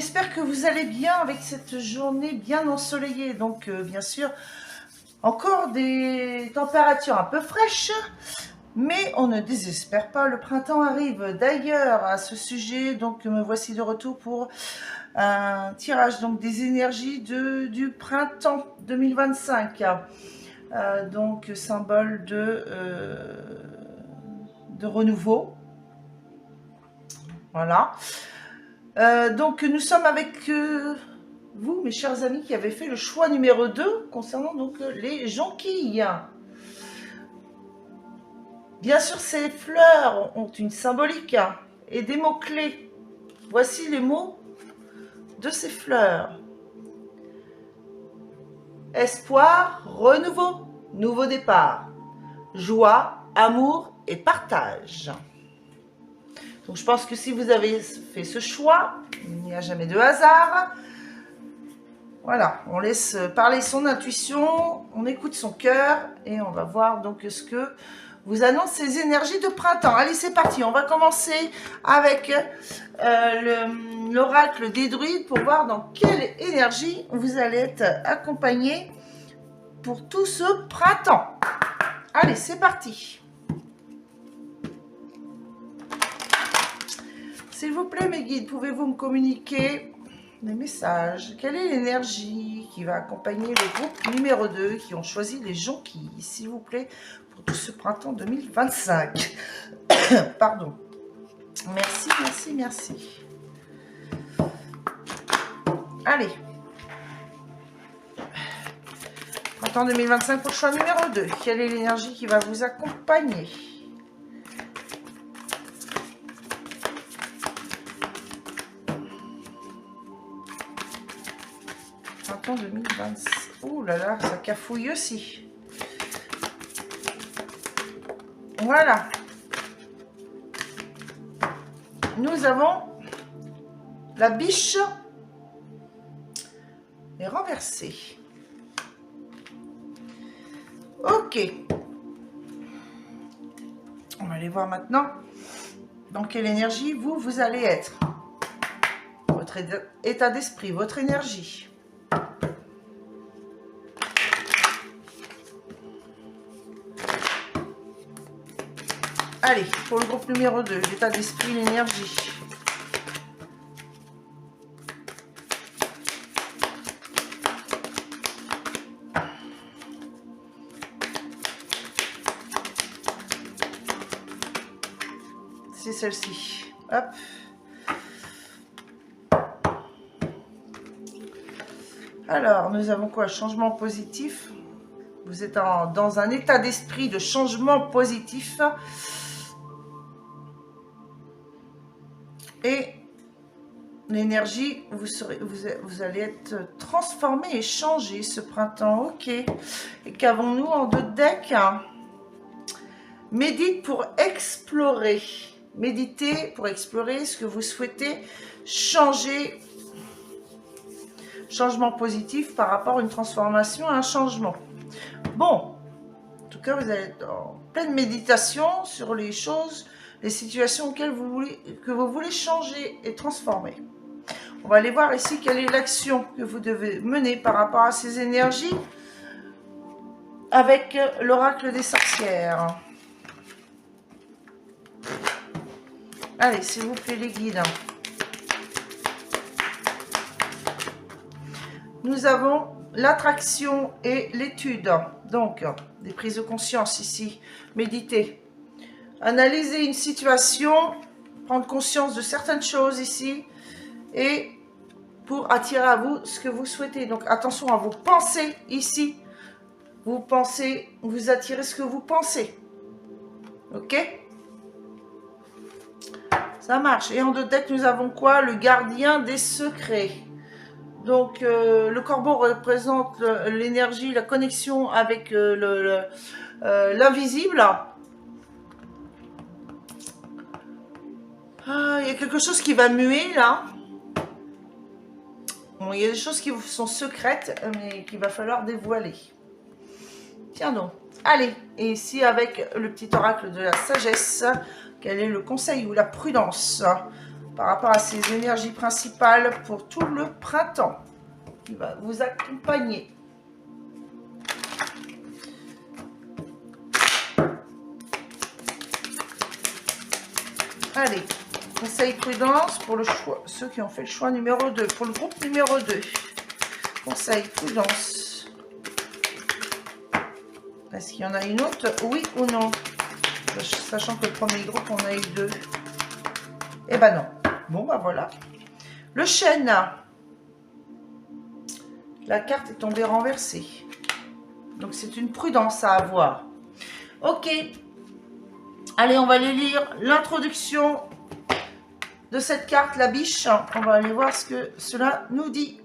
j'espère que vous allez bien avec cette journée bien ensoleillée. Donc, bien sûr, encore des températures un peu fraîches, mais on ne désespère pas, le printemps arrive. D'ailleurs, à ce sujet, donc me voici de retour pour un tirage donc des énergies du printemps 2025. Donc, symbole de renouveau. Voilà. Donc nous sommes avec vous, mes chers amis, qui avez fait le choix numéro 2 concernant donc les jonquilles. Bien sûr, ces fleurs ont une symbolique et des mots-clés. Voici les mots de ces fleurs. Espoir, renouveau, nouveau départ. Joie, amour et partage. Donc je pense que si vous avez fait ce choix, il n'y a jamais de hasard. Voilà, on laisse parler son intuition, on écoute son cœur et on va voir donc ce que vous annoncent ces énergies de printemps. Allez, c'est parti, on va commencer avec l'oracle des druides pour voir dans quelle énergie vous allez être accompagné pour tout ce printemps. Allez, c'est parti. S'il vous plaît, mes guides, pouvez-vous me communiquer des messages? Quelle est l'énergie qui va accompagner le groupe numéro 2 qui ont choisi les jonquilles, s'il vous plaît, pour tout ce printemps 2025? Pardon. Merci, merci, merci. Allez. Printemps 2025 pour le choix numéro 2. Quelle est l'énergie qui va vous accompagner? Printemps 2025. Ouh là là, ça cafouille aussi. Voilà. Nous avons la biche est renversée. Ok. On va aller voir maintenant dans quelle énergie vous allez être. Votre état d'esprit, votre énergie. Allez, pour le groupe numéro 2, l'état d'esprit, l'énergie. C'est celle-ci. Hop. Alors, nous avons quoi? Changement positif. Vous êtes dans un état d'esprit de changement positif. Et l'énergie, vous allez être transformé et changé ce printemps. Ok. Et qu'avons-nous en deux decks? Médite pour explorer. Méditez pour explorer ce que vous souhaitez changer. Changement positif par rapport à une transformation, à un changement. Bon, en tout cas, vous allez être en pleine méditation sur les choses, les situations auxquelles que vous voulez changer et transformer. On va aller voir ici quelle est l'action que vous devez mener par rapport à ces énergies avec l'oracle des sorcières. Allez, s'il vous plaît, les guides. Nous avons l'attraction et l'étude. Donc, des prises de conscience ici. Méditer. Analyser une situation, prendre conscience de certaines choses ici. Et pour attirer à vous ce que vous souhaitez. Donc, attention à vos pensées ici. Vous pensez, vous attirez ce que vous pensez. Ok ? Ça marche. Et en deux decks, nous avons quoi? Le gardien des secrets. Donc, le corbeau représente l'énergie, la connexion avec l'invisible. Ah, il y a quelque chose qui va muer, là. Bon, il y a des choses qui sont secrètes, mais qu'il va falloir dévoiler. Tiens donc. Allez, et ici, avec le petit oracle de la sagesse, quel est le conseil ou la prudence par rapport à ces énergies principales pour tout le printemps qui va vous accompagner. Allez, conseil prudence pour le choix, ceux qui ont fait le choix numéro 2, pour le groupe numéro 2. Conseil prudence. Est-ce qu'il y en a une autre? Oui ou non? Sachant que le premier groupe, on a eu 2. Eh ben non. Bon, ben voilà. Le chêne. La carte est tombée renversée. Donc, c'est une prudence à avoir. Ok. Allez, on va aller lire l'introduction de cette carte, la biche. On va aller voir ce que cela nous dit.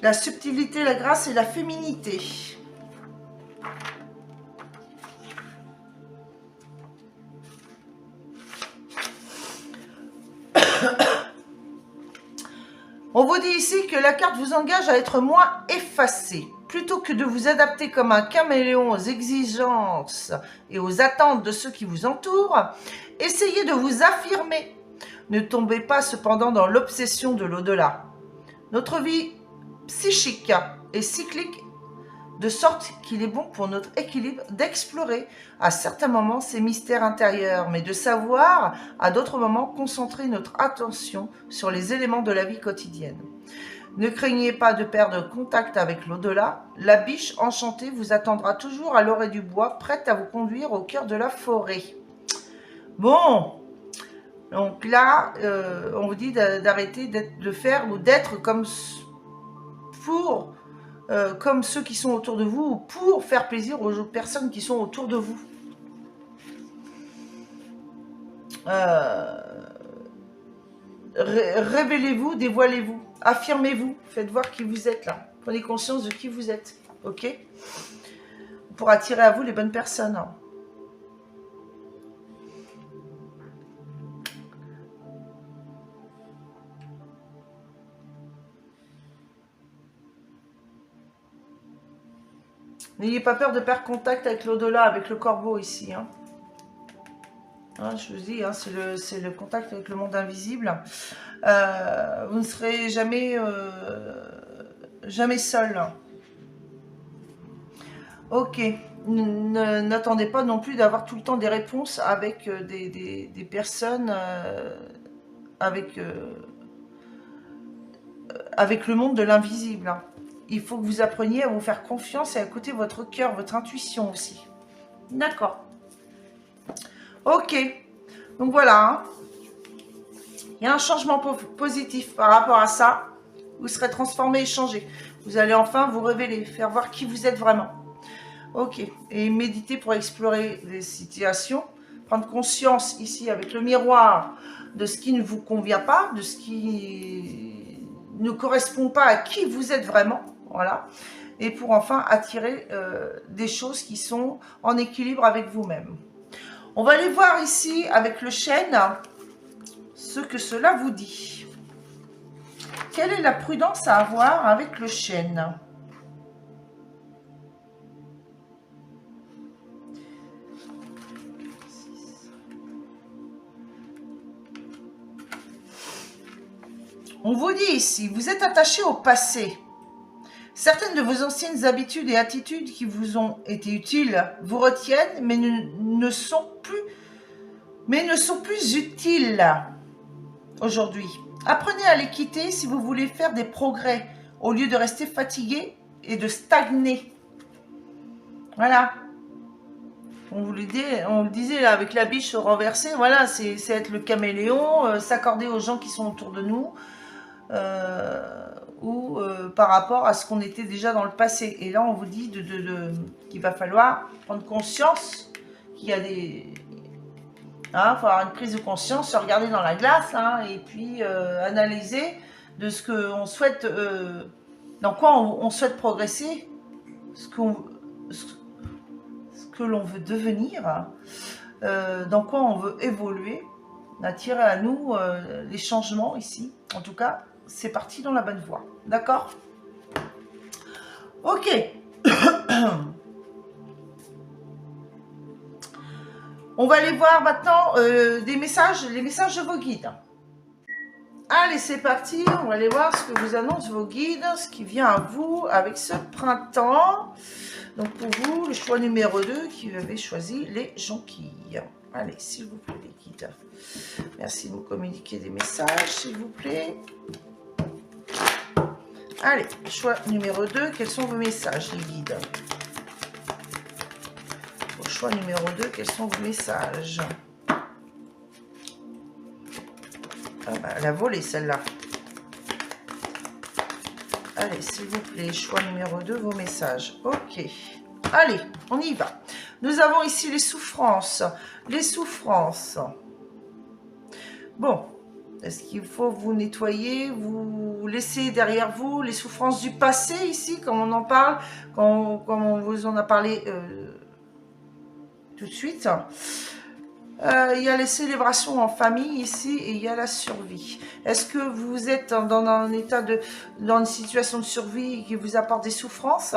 La subtilité, la grâce et la féminité. On vous dit ici que la carte vous engage à être moins effacé. Plutôt que de vous adapter comme un caméléon aux exigences et aux attentes de ceux qui vous entourent, essayez de vous affirmer. Ne tombez pas cependant dans l'obsession de l'au-delà. Notre vie psychique est cyclique, de sorte qu'il est bon pour notre équilibre d'explorer à certains moments ces mystères intérieurs, mais de savoir à d'autres moments concentrer notre attention sur les éléments de la vie quotidienne. Ne craignez pas de perdre contact avec l'au-delà, la biche enchantée vous attendra toujours à l'orée du bois, prête à vous conduire au cœur de la forêt. Bon, donc là, on vous dit d'arrêter de faire ou d'être comme ceux qui sont autour de vous, ou pour faire plaisir aux personnes qui sont autour de vous. Révélez-vous, dévoilez-vous, affirmez-vous, faites voir qui vous êtes là. Prenez conscience de qui vous êtes, ok? Pour attirer à vous les bonnes personnes. N'ayez pas peur de perdre contact avec l'au-delà, avec le corbeau ici. Hein, je vous dis, hein, c'est le contact avec le monde invisible. Vous ne serez jamais, jamais seul. Ok. N'attendez pas non plus d'avoir tout le temps des réponses avec des personnes, avec le monde de l'invisible. Hein. Il faut que vous appreniez à vous faire confiance et à écouter votre cœur, votre intuition aussi. D'accord. Ok. Donc voilà. Hein. Il y a un changement positif par rapport à ça. Vous serez transformé et changé. Vous allez enfin vous révéler, faire voir qui vous êtes vraiment. Ok. Et méditer pour explorer les situations. Prendre conscience ici avec le miroir de ce qui ne vous convient pas, de ce qui ne correspond pas à qui vous êtes vraiment. Voilà. Et pour enfin attirer des choses qui sont en équilibre avec vous-même. On va aller voir ici avec le chêne ce que cela vous dit. Quelle est la prudence à avoir avec le chêne? On vous dit ici, vous êtes attaché au passé. Certaines de vos anciennes habitudes et attitudes qui vous ont été utiles vous retiennent, mais ne sont plus utiles aujourd'hui. Apprenez à les quitter si vous voulez faire des progrès, au lieu de rester fatigué et de stagner. Voilà. On le disait là, avec la biche renversée, voilà, c'est être le caméléon, s'accorder aux gens qui sont autour de nous, ou par rapport à ce qu'on était déjà dans le passé. Et là, on vous dit qu'il va falloir prendre conscience qu'il y a des... Hein, faut avoir une prise de conscience, se regarder dans la glace, hein, et puis analyser de ce qu'on souhaite, dans quoi on souhaite progresser, ce que l'on veut devenir, dans quoi on veut évoluer, attirer à nous les changements ici. En tout cas, c'est parti dans la bonne voie. D'accord? Ok. On va aller voir maintenant les messages de vos guides. Allez, c'est parti. On va aller voir ce que vous annoncent vos guides, ce qui vient à vous avec ce printemps. Donc pour vous, le choix numéro 2 qui avait choisi les jonquilles. Allez, s'il vous plaît, les guides. Merci de me communiquer des messages, s'il vous plaît. Allez, choix numéro 2, quels sont vos messages, les guides? Pour choix numéro 2, quels sont vos messages? Ah bah, elle a volé celle-là. Allez, s'il vous plaît, choix numéro 2, vos messages. Ok. Allez, on y va. Nous avons ici les souffrances. Les souffrances. Bon, est-ce qu'il faut vous nettoyer, vous laisser derrière vous les souffrances du passé ici, comme on en parle, comme on vous en a parlé tout de suite. Il y a les célébrations en famille ici et il y a la survie. Est-ce que vous êtes dans un état dans une situation de survie qui vous apporte des souffrances?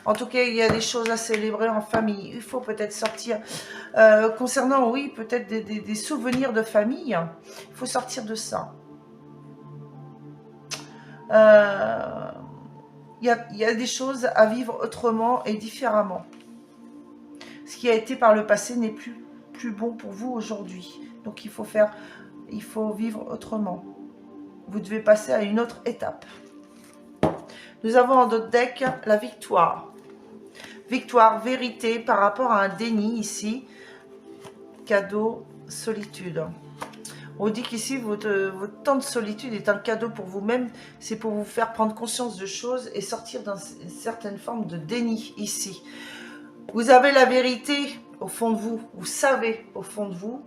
En tout cas, il y a des choses à célébrer en famille. Il faut peut-être sortir concernant, oui, peut-être des souvenirs de famille. Il faut sortir de ça. Il y a des choses à vivre autrement et différemment. Ce qui a été par le passé n'est plus bon pour vous aujourd'hui. Donc il faut vivre autrement. Vous devez passer à une autre étape. Nous avons en notre deck la victoire. Victoire, vérité par rapport à un déni ici. Cadeau, solitude. On dit qu'ici, votre temps de solitude est un cadeau pour vous-même. C'est pour vous faire prendre conscience de choses et sortir d'une certaine forme de déni ici. Vous avez la vérité au fond de vous. Vous savez au fond de vous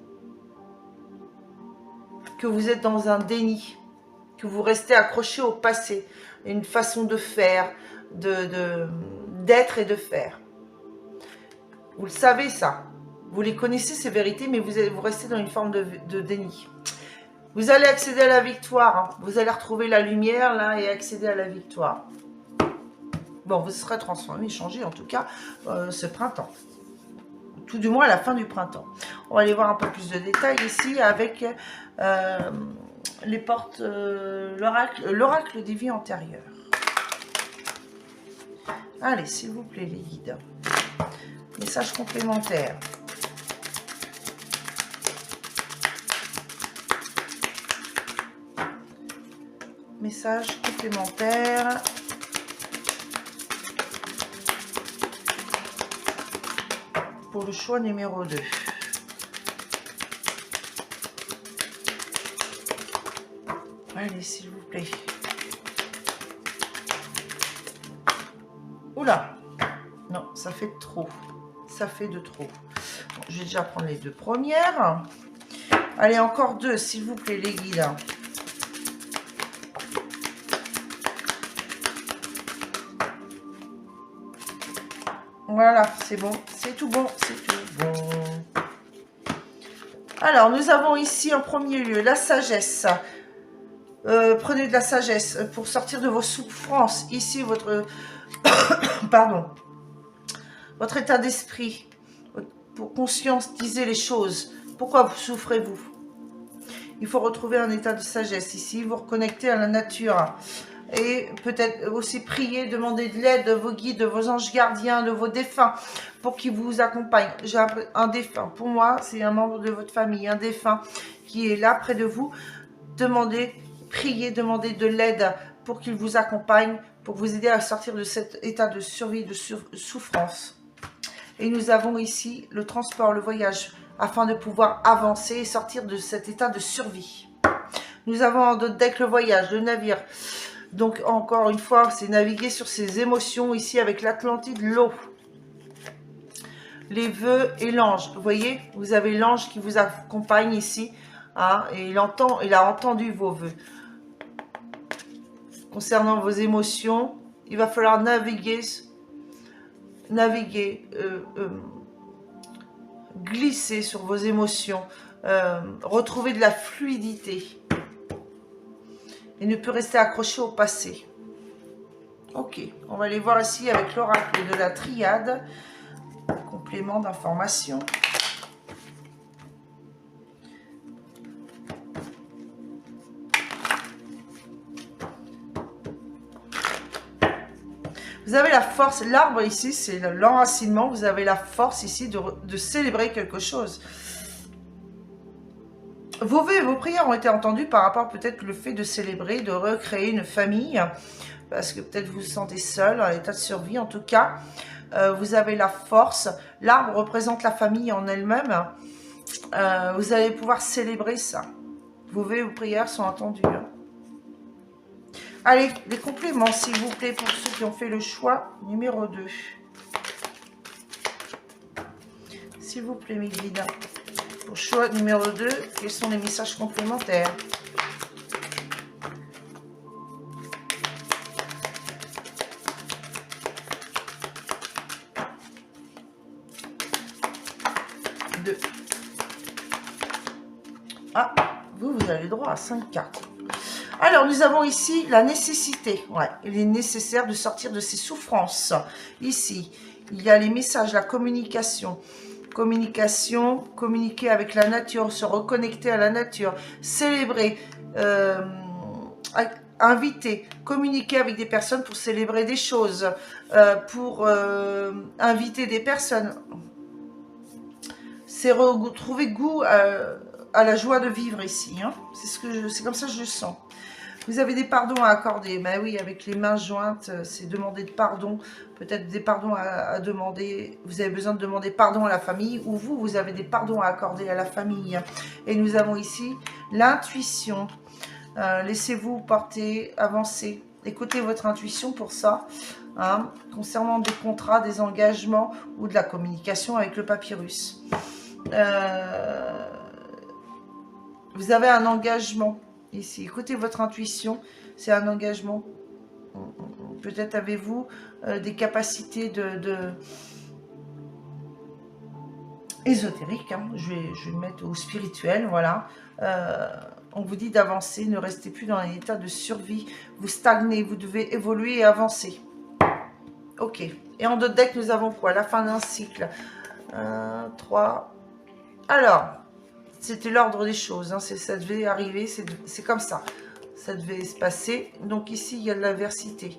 que vous êtes dans un déni, que vous restez accroché au passé, une façon de faire, d'être et de faire. Vous le savez ça. Vous les connaissez ces vérités, mais vous restez dans une forme de déni. Vous allez accéder à la victoire. Hein. Vous allez retrouver la lumière là et accéder à la victoire. Bon, vous serez transformé, changé en tout cas ce printemps. Tout du moins à la fin du printemps. On va aller voir un peu plus de détails ici avec les portes, l'oracle des vies antérieures. Allez, s'il vous plaît, les guides. Message complémentaire. Message complémentaire. Pour le choix numéro 2. Allez, s'il vous plaît. Oula! Non, ça fait trop. Ça fait de trop. Bon, je vais déjà prendre les deux premières. Allez, encore deux, s'il vous plaît, les guides. Voilà, c'est bon, c'est tout bon, c'est tout bon. Alors, nous avons ici en premier lieu la sagesse. Prenez de la sagesse pour sortir de vos souffrances. Ici, votre pardon, votre état d'esprit, pour conscientiser les choses. Pourquoi vous souffrez-vous? Il faut retrouver un état de sagesse ici, vous reconnecter à la nature. Et peut-être aussi prier, demander de l'aide de vos guides, de vos anges gardiens, de vos défunts, pour qu'ils vous accompagnent. J'ai un défunt, pour moi, c'est un membre de votre famille, un défunt qui est là près de vous. Demandez, priez, demandez de l'aide pour qu'il vous accompagne, pour vous aider à sortir de cet état de survie, de souffrance. Et nous avons ici le transport, le voyage, afin de pouvoir avancer et sortir de cet état de survie. Nous avons en notre deck le voyage, le navire. Donc, encore une fois, c'est naviguer sur ses émotions ici avec l'Atlantide, l'eau. Les vœux et l'ange. Vous voyez, vous avez l'ange qui vous accompagne ici. Hein, et il a entendu vos vœux. Concernant vos émotions, il va falloir naviguer, glisser sur vos émotions, retrouver de la fluidité. Et ne peut rester accroché au passé. Ok, on va aller voir ici avec l'oracle de la triade. Complément d'information. Vous avez la force, l'arbre ici, c'est l'enracinement. Vous avez la force ici de célébrer quelque chose. Vos vœux et vos prières ont été entendus par rapport peut-être le fait de célébrer, de recréer une famille. Parce que peut-être vous vous sentez seul, en état de survie. En tout cas, vous avez la force. L'arbre représente la famille en elle-même. Vous allez pouvoir célébrer ça. Vos vœux et vos prières sont entendus. Allez, les compléments, s'il vous plaît, pour ceux qui ont fait le choix numéro 2. S'il vous plaît, mes guides. Pour choix numéro 2, quels sont les messages complémentaires? Ah, vous avez le droit à 5 cartes. Alors, nous avons ici la nécessité. Ouais, il est nécessaire de sortir de ces souffrances. Ici, il y a les messages, la communication. Communication, communiquer avec la nature, se reconnecter à la nature, célébrer, inviter, communiquer avec des personnes pour célébrer des choses, pour inviter des personnes. C'est retrouver goût à la joie de vivre ici. Hein. C'est comme ça que je le sens. Vous avez des pardons à accorder. Ben oui, avec les mains jointes, c'est demander de pardon. Peut-être des pardons à demander. Vous avez besoin de demander pardon à la famille. Ou vous avez des pardons à accorder à la famille. Et nous avons ici l'intuition. Laissez-vous porter, avancer. Écoutez votre intuition pour ça. Hein, concernant des contrats, des engagements ou de la communication avec le papyrus. Vous avez un engagement ici. Écoutez votre intuition, c'est un engagement. Peut-être avez-vous des capacités ésotériques. Hein. Je vais le mettre au spirituel, voilà. On vous dit d'avancer, ne restez plus dans un état de survie. Vous stagnez, vous devez évoluer et avancer. Ok. Et en d'autres decks, nous avons quoi? La fin d'un cycle. 1, 3. Alors, c'était l'ordre des choses. Hein. Ça devait arriver, c'est comme ça. Ça devait se passer. Donc ici, il y a de l'adversité.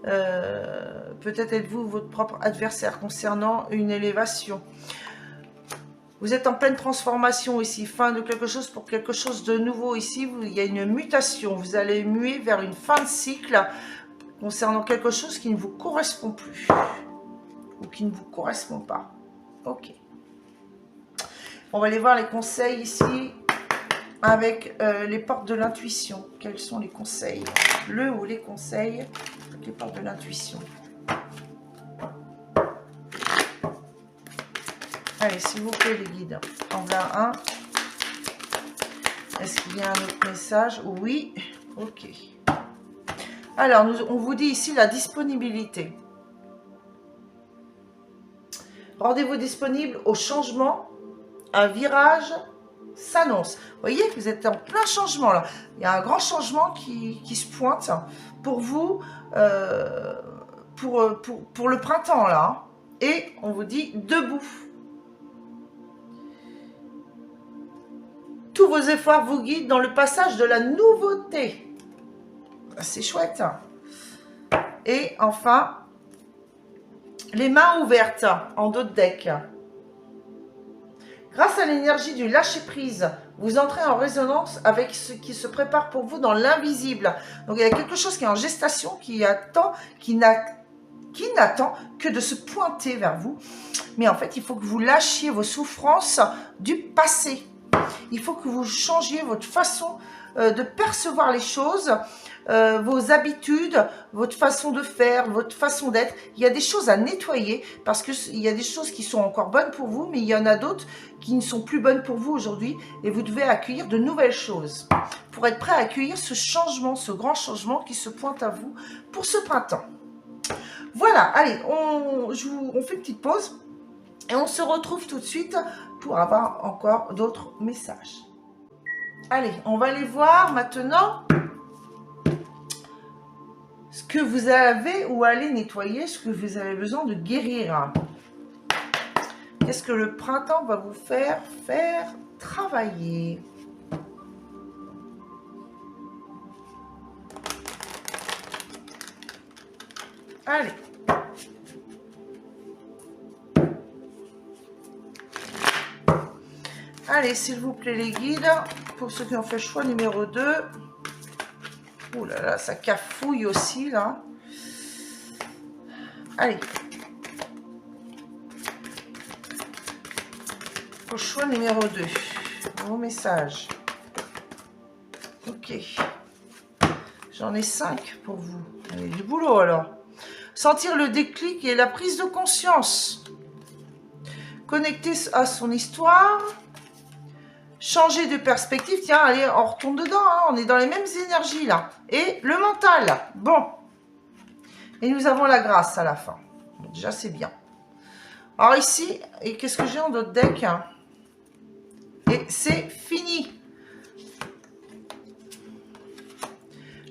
Peut-être êtes-vous votre propre adversaire concernant une élévation. Vous êtes en pleine transformation ici. Fin de quelque chose pour quelque chose de nouveau ici. Il y a une mutation. Vous allez muer vers une fin de cycle concernant quelque chose qui ne vous correspond plus. Ou qui ne vous correspond pas. Ok. On va aller voir les conseils ici avec les portes de l'intuition. Quels sont les conseils? Le ou les conseils avec les portes de l'intuition. Allez, s'il vous plaît, les guides. En voilà un. Est-ce qu'il y a un autre message? Oui. Ok. Alors, on vous dit ici la disponibilité. Rendez-vous disponible au changement. Un virage s'annonce. Vous voyez, vous êtes en plein changement là. Il y a un grand changement qui se pointe pour vous, pour le printemps là. Et on vous dit debout. Tous vos efforts vous guident dans le passage de la nouveauté. C'est chouette. Et enfin, les mains ouvertes en d'autres decks. Grâce à l'énergie du lâcher-prise, vous entrez en résonance avec ce qui se prépare pour vous dans l'invisible. Donc il y a quelque chose qui est en gestation, qui n'attend que de se pointer vers vous. Mais en fait, il faut que vous lâchiez vos souffrances du passé. Il faut que vous changiez votre façon de percevoir les choses, vos habitudes, votre façon de faire, votre façon d'être. Il y a des choses à nettoyer parce qu'il y a des choses qui sont encore bonnes pour vous, mais il y en a d'autres qui ne sont plus bonnes pour vous aujourd'hui et vous devez accueillir de nouvelles choses pour être prêt à accueillir ce changement, ce grand changement qui se pointe à vous pour ce printemps. Voilà, allez, on fait une petite pause et on se retrouve tout de suite pour avoir encore d'autres messages. Allez, on va aller voir maintenant ce que vous avez ou aller nettoyer, ce que vous avez besoin de guérir. Qu'est-ce que le printemps va vous faire travailler? Allez, Allez, s'il vous plaît, les guides, pour ceux qui ont fait le choix numéro 2. Ouh là là, ça cafouille aussi, là. Allez. Pour le choix numéro 2. Vos messages. Ok. J'en ai 5 pour vous. Allez, du boulot, alors. Sentir le déclic et la prise de conscience. Connecter à son histoire. Changer de perspective. Tiens, allez, on retourne dedans. Hein, on est dans les mêmes énergies, là. Et le mental. Bon. Et nous avons la grâce à la fin. Bon, déjà, c'est bien. Alors ici, et qu'est-ce que j'ai en d'autres decks, hein? Et c'est fini.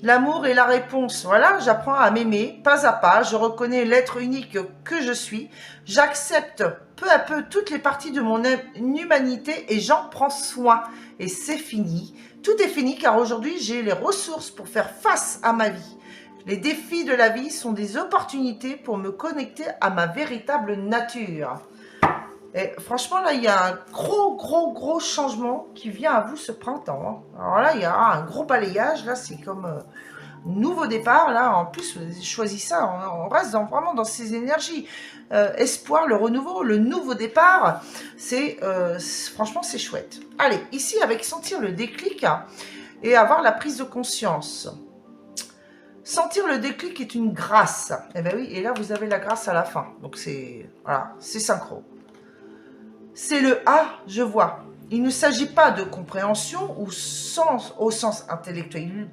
L'amour est la réponse. Voilà, j'apprends à m'aimer pas à pas. Je reconnais l'être unique que je suis. J'accepte peu à peu toutes les parties de mon humanité et j'en prends soin. Et c'est fini. Tout est fini car aujourd'hui, j'ai les ressources pour faire face à ma vie. Les défis de la vie sont des opportunités pour me connecter à ma véritable nature. Et franchement, là, il y a un gros changement qui vient à vous ce printemps. Hein. Alors là, il y aura un gros balayage. Là, c'est comme nouveau départ. Là, en plus, vous avez choisi ça. On reste vraiment dans ces énergies. Espoir, le renouveau, le nouveau départ. Franchement, c'est chouette. Allez, ici, avec sentir le déclic hein, et avoir la prise de conscience. Sentir le déclic est une grâce. Eh bien oui, et là, vous avez la grâce à la fin. Donc, voilà, c'est synchro. C'est le « ah, je vois ». Il ne s'agit pas de compréhension ou sens, au sens intellectuel,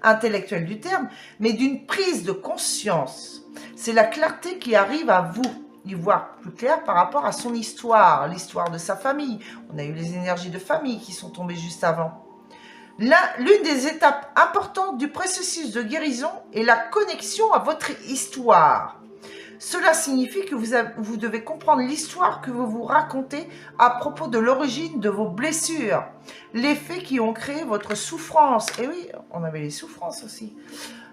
intellectuel du terme, mais d'une prise de conscience. C'est la clarté qui arrive à vous, y voir plus clair par rapport à son histoire, l'histoire de sa famille. On a eu les énergies de famille qui sont tombées juste avant. L'une des étapes importantes du processus de guérison est la connexion à votre histoire. Cela signifie que vous devez comprendre l'histoire que vous vous racontez à propos de l'origine de vos blessures, les faits qui ont créé votre souffrance. Et oui, on avait les souffrances aussi.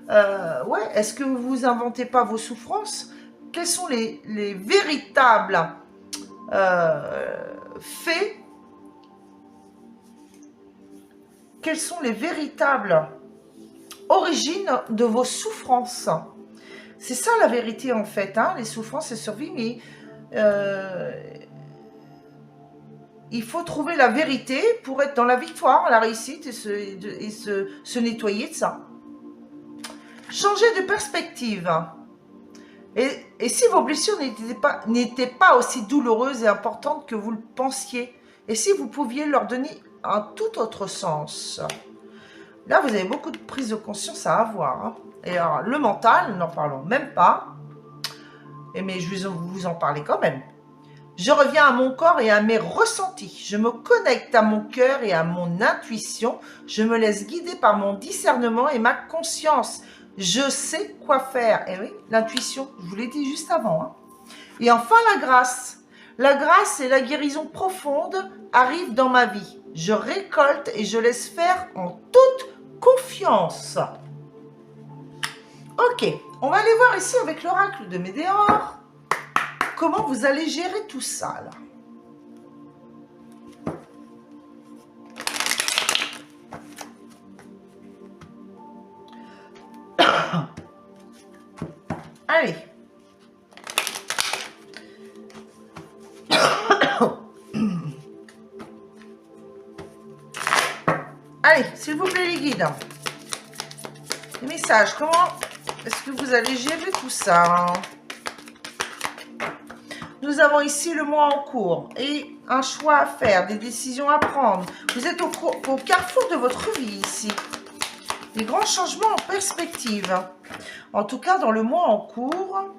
Ouais, est-ce que vous inventez pas vos souffrances? Quels sont les véritables faits? Quelles sont les véritables origines de vos souffrances? C'est ça la vérité en fait, hein, les souffrances et survie, mais il faut trouver la vérité pour être dans la victoire, la réussite et se nettoyer de ça. Changer de perspective. Et si vos blessures n'étaient pas aussi douloureuses et importantes que vous le pensiez, et si vous pouviez leur donner un tout autre sens. Là, vous avez beaucoup de prise de conscience à avoir. Hein. Et alors, le mental, n'en parlons même pas. Mais je vais vous en parler quand même. Je reviens à mon corps et à mes ressentis. Je me connecte à mon cœur et à mon intuition. Je me laisse guider par mon discernement et ma conscience. Je sais quoi faire. Et oui, l'intuition, je vous l'ai dit juste avant. Hein. Et enfin, la grâce. La grâce et la guérison profonde arrivent dans ma vie. Je récolte et je laisse faire en toute confiance. Ok, on va aller voir ici avec l'oracle de Médéor comment vous allez gérer tout ça là. Allez. Allez, s'il vous plaît les guides. Les messages, comment est-ce que vous allez gérer tout ça? Nous avons ici le mois en cours et un choix à faire, des décisions à prendre. Vous êtes au carrefour de votre vie ici. Des grands changements en perspective. En tout cas, dans le mois en cours,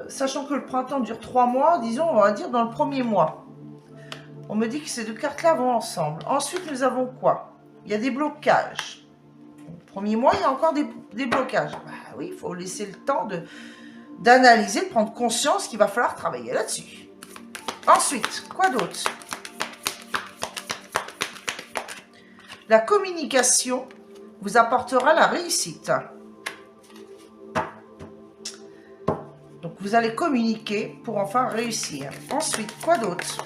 sachant que le printemps dure 3 mois, disons, on va dire dans le premier mois. On me dit que ces deux cartes-là vont ensemble. Ensuite, nous avons quoi? Il y a des blocages. Le premier mois, il y a encore des blocages. Bah oui, il faut laisser le temps d'analyser, de prendre conscience qu'il va falloir travailler là-dessus. Ensuite, quoi d'autre? La communication vous apportera la réussite. Donc, Vous allez communiquer pour enfin réussir. Ensuite, quoi d'autre?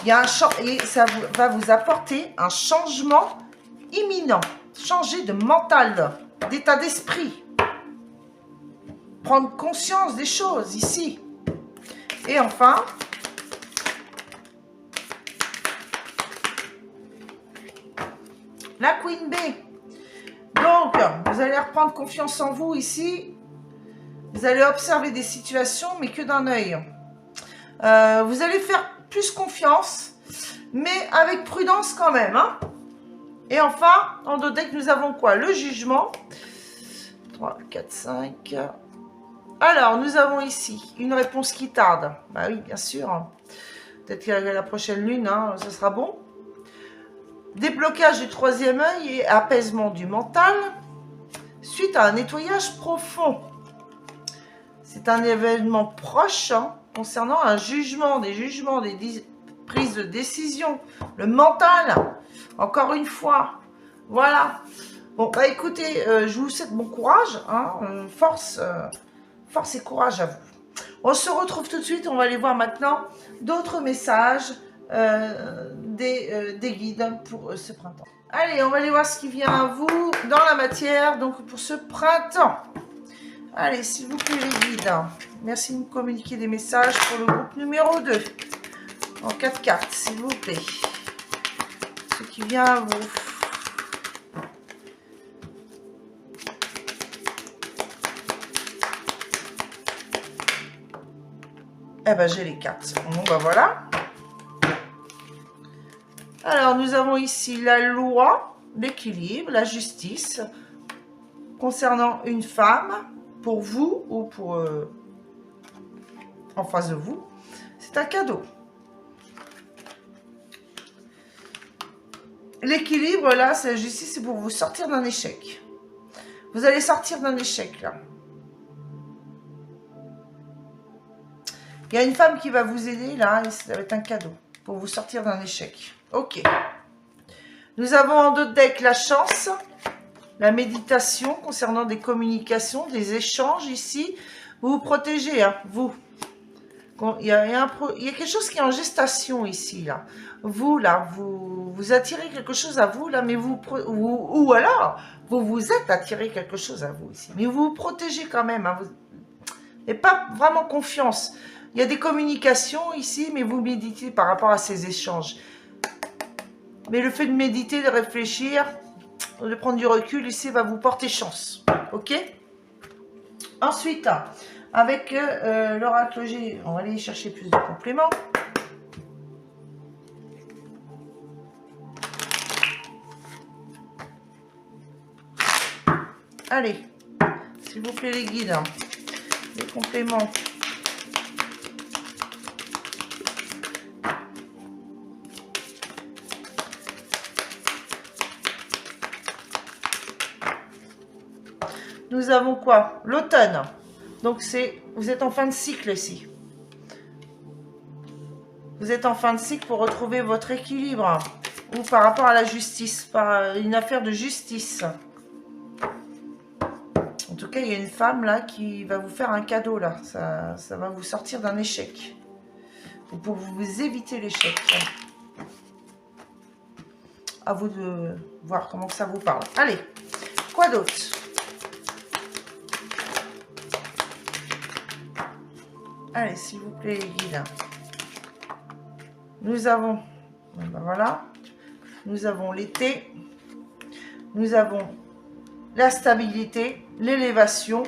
Il y a et ça va vous apporter un changement imminent. Changer de mental, d'état d'esprit. Prendre conscience des choses ici. Et enfin, la Queen Bee. Donc, vous allez reprendre confiance en vous ici. Vous allez observer des situations, mais que d'un œil. Vous allez faire plus confiance, mais avec prudence quand même. Hein. Et enfin, en dos deck, nous avons quoi? Le jugement. 3, 4, 5. Alors, nous avons ici une réponse qui tarde. Bah oui, bien sûr. Peut-être qu'à la prochaine lune, hein, ce sera bon. Déblocage du troisième œil et apaisement du mental. Suite à un nettoyage profond. C'est un événement proche hein, concernant un jugement, des prises de décision, le mental, encore une fois. Voilà. Bon, bah écoutez, je vous souhaite bon courage, hein, force et courage à vous. On se retrouve tout de suite, on va aller voir maintenant d'autres messages des guides pour ce printemps. Allez, on va aller voir ce qui vient à vous dans la matière, donc pour ce printemps. Allez, s'il vous plaît, les guides. Merci de me communiquer des messages pour le groupe numéro 2. En 4 cartes, s'il vous plaît. Ce qui vient à vous. Eh ben, j'ai les cartes. Bon, ben voilà. Alors, nous avons ici la loi, l'équilibre, la justice. Concernant une femme, pour vous ou pour en face de vous, c'est un cadeau. L'équilibre, là, c'est la justice, c'est pour vous sortir d'un échec. Vous allez sortir d'un échec, là. Il y a une femme qui va vous aider, là, et ça va être un cadeau pour vous sortir d'un échec. Ok. Nous avons en dos de deck la chance, la méditation concernant des communications, des échanges ici. Vous vous protégez, hein, vous. Il y a quelque chose qui est en gestation ici, là. Vous, là, vous attirez quelque chose à vous, là, mais ou alors, vous êtes attiré quelque chose à vous ici. Mais vous vous protégez quand même, hein, vous n'avez pas vraiment confiance. Il y a des communications ici, mais vous méditez par rapport à ces échanges. Mais le fait de méditer, de réfléchir, de prendre du recul, ici, va vous porter chance. Ok? Ensuite, avec l'oracle G, on va aller chercher plus de compléments. Allez, s'il vous plaît les guides, les compléments. Nous avons quoi? L'automne. Donc vous êtes en fin de cycle ici. Vous êtes en fin de cycle pour retrouver votre équilibre. Ou par rapport à la justice, par une affaire de justice. En tout cas, il y a une femme là qui va vous faire un cadeau là. Ça va vous sortir d'un échec. Ou pour vous éviter l'échec. À vous de voir comment ça vous parle. Allez, quoi d'autre? Allez, s'il vous plaît, les guides. Nous avons, ben voilà, nous avons l'été, nous avons la stabilité, l'élévation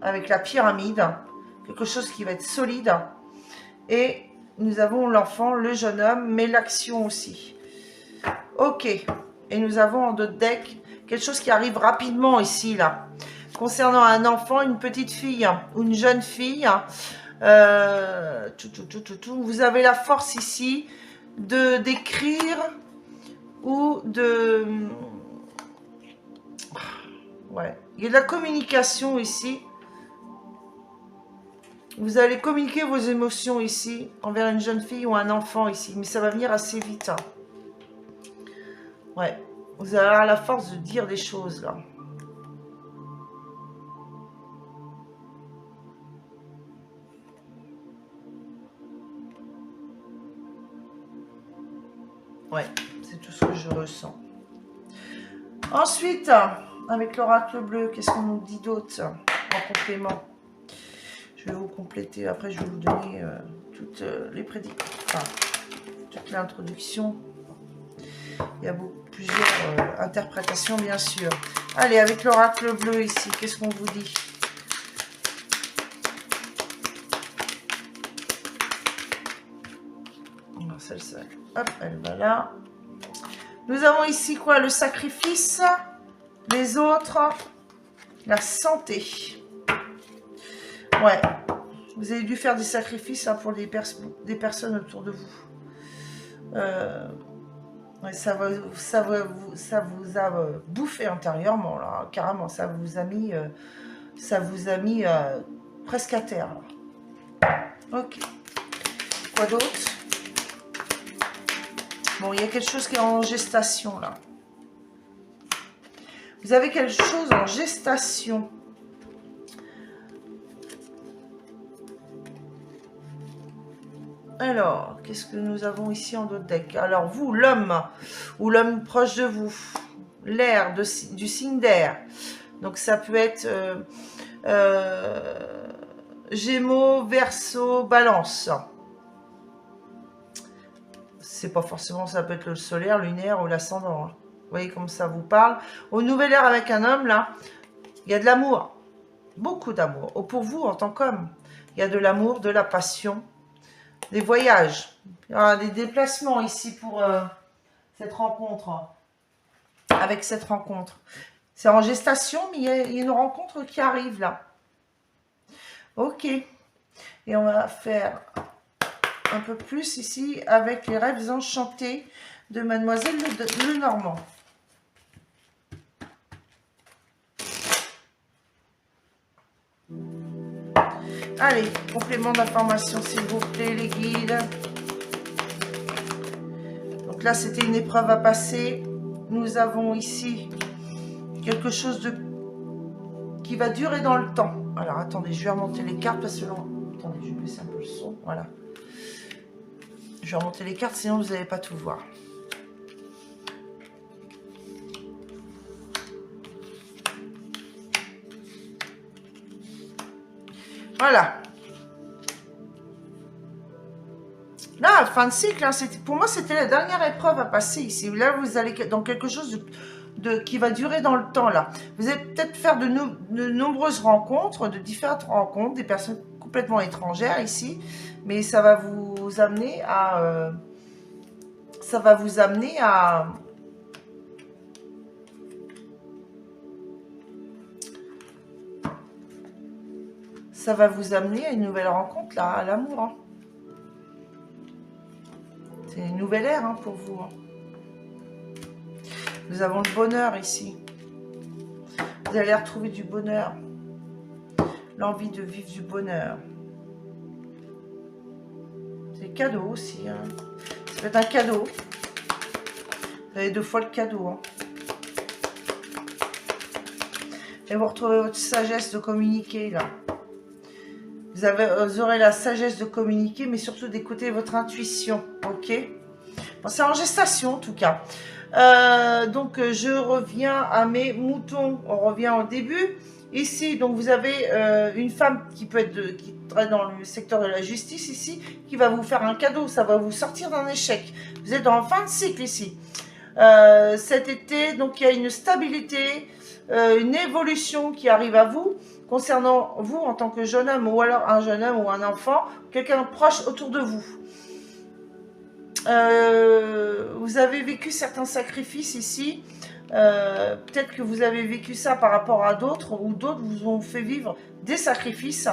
avec la pyramide, quelque chose qui va être solide. Et nous avons l'enfant, le jeune homme, mais l'action aussi. Ok. Et nous avons en dos de deck quelque chose qui arrive rapidement ici, là. Concernant un enfant, une petite fille ou une jeune fille. Vous avez la force ici d'écrire ou de... Ouais. Il y a de la communication ici. Vous allez communiquer vos émotions ici envers une jeune fille ou un enfant ici. Mais ça va venir assez vite. Hein. Ouais. Vous allez avoir la force de dire des choses là. Ouais, c'est tout ce que je ressens. Ensuite, avec l'oracle bleu, qu'est-ce qu'on nous dit d'autre en complément? Je vais vous compléter, après je vais vous donner toutes les prédictions, enfin, toute l'introduction. Il y a plusieurs interprétations, bien sûr. Allez, avec l'oracle bleu ici, qu'est-ce qu'on vous dit? Celle-ci, hop, elle va là. Nous avons ici quoi? Le sacrifice, les autres, la santé. Ouais, vous avez dû faire des sacrifices hein, pour des personnes autour de vous. Ouais, ça vous a bouffé intérieurement, là, carrément. Ça vous a mis presque à terre. Là. Ok. Quoi d'autre? Bon, il y a quelque chose qui est en gestation, là. Vous avez quelque chose en gestation. Alors, qu'est-ce que nous avons ici en d'autres decks? Alors, vous, l'homme, ou l'homme proche de vous, l'air du signe d'air. Donc, ça peut être Gémeaux, Verseau, Balance. C'est pas forcément, ça peut être le solaire, lunaire ou l'ascendant. Hein. Vous voyez comme ça vous parle. Au nouvel air avec un homme, là, il y a de l'amour. Beaucoup d'amour. Pour vous, en tant qu'homme, il y a de l'amour, de la passion, des voyages. Il y aura des déplacements ici pour cette rencontre. Avec cette rencontre. C'est en gestation, mais il y a une rencontre qui arrive là. Ok. Et on va faire un peu plus ici avec les rêves enchantés de Mademoiselle Lenormand. Allez, complément d'information s'il vous plaît, les guides. Donc là, c'était une épreuve à passer. Nous avons ici quelque chose qui va durer dans le temps. Alors, attendez, je vais remonter les cartes parce que là... Attendez, je vais baisser un peu le son. Voilà. Je vais remonter les cartes, sinon vous n'allez pas tout voir. Voilà. Là, fin de cycle, hein, pour moi, c'était la dernière épreuve à passer ici. Là, vous allez dans quelque chose qui va durer dans le temps, là. Vous allez peut-être faire de nombreuses rencontres, de différentes rencontres, des personnes complètement étrangères ici, mais ça va vous amener à... ça va vous amener à... Ça va vous amener à une nouvelle rencontre, là, à l'amour, hein. C'est une nouvelle ère hein, pour vous. Hein. Nous avons le bonheur ici. Vous allez retrouver du bonheur. L'envie de vivre du bonheur. C'est cadeau aussi. Hein. Ça peut être un cadeau. Vous avez 2 fois le cadeau. Hein. Et vous retrouvez votre sagesse de communiquer là. Vous aurez la sagesse de communiquer, mais surtout d'écouter votre intuition. Ok? Bon, c'est en gestation en tout cas. Donc je reviens à mes moutons. On revient au début. Ici, donc vous avez une femme qui qui travaille dans le secteur de la justice ici, qui va vous faire un cadeau. Ça va vous sortir d'un échec. Vous êtes en fin de cycle ici. Cet été, donc il y a une stabilité, une évolution qui arrive à vous. Concernant vous en tant que jeune homme ou alors un jeune homme ou un enfant, quelqu'un proche autour de vous. Vous avez vécu certains sacrifices ici. Peut-être que vous avez vécu ça par rapport à d'autres ou d'autres vous ont fait vivre des sacrifices.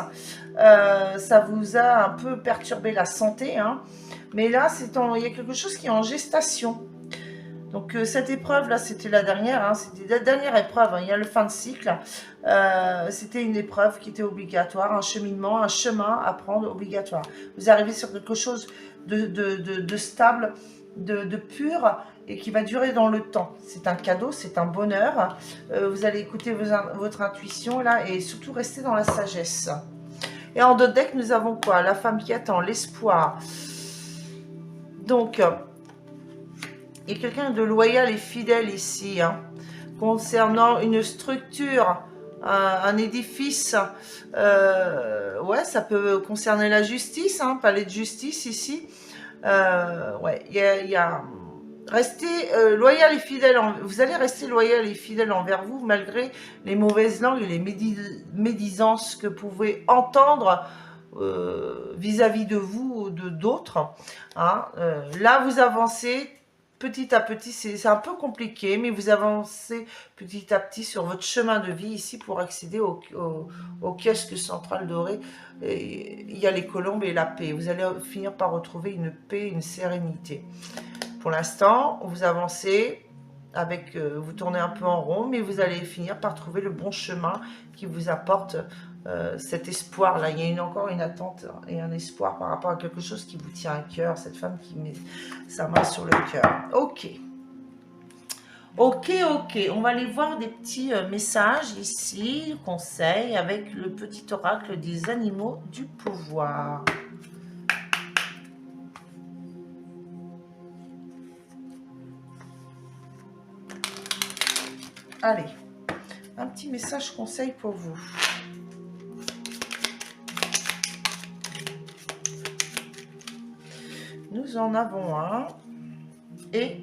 Ça vous a un peu perturbé la santé. Hein. Mais là, il y a quelque chose qui est en gestation. Donc cette épreuve là, c'était la dernière, hein, c'était la dernière épreuve, hein, il y a le fin de cycle, c'était une épreuve qui était obligatoire, un cheminement, un chemin à prendre obligatoire. Vous arrivez sur quelque chose de stable, de pur et qui va durer dans le temps. C'est un cadeau, c'est un bonheur, vous allez écouter votre intuition là et surtout rester dans la sagesse. Et en d'autres decks, nous avons quoi? La femme qui attend, l'espoir. Donc... il y a quelqu'un de loyal et fidèle ici, hein, concernant une structure, un édifice. Ouais, ça peut concerner la justice, hein, palais de justice ici. Ouais, il y a restez loyal et fidèle. Vous allez rester loyal et fidèle envers vous malgré les mauvaises langues et les médisances que vous pouvez entendre vis-à-vis de vous ou de d'autres. Hein. Là, vous avancez petit à petit. C'est un peu compliqué, mais vous avancez petit à petit sur votre chemin de vie ici pour accéder au kiosque central doré. Et il y a les colombes et la paix. Vous allez finir par retrouver une paix, une sérénité. Pour l'instant, vous avancez avec, vous tournez un peu en rond, mais vous allez finir par trouver le bon chemin qui vous apporte cet espoir-là. Il y a encore une attente et un espoir par rapport à quelque chose qui vous tient à cœur, cette femme qui met sa main sur le cœur. Ok. Ok, ok. On va aller voir des petits messages ici, conseils, avec le petit oracle des animaux du pouvoir. Allez, un petit message conseil pour vous. Nous en avons un. Et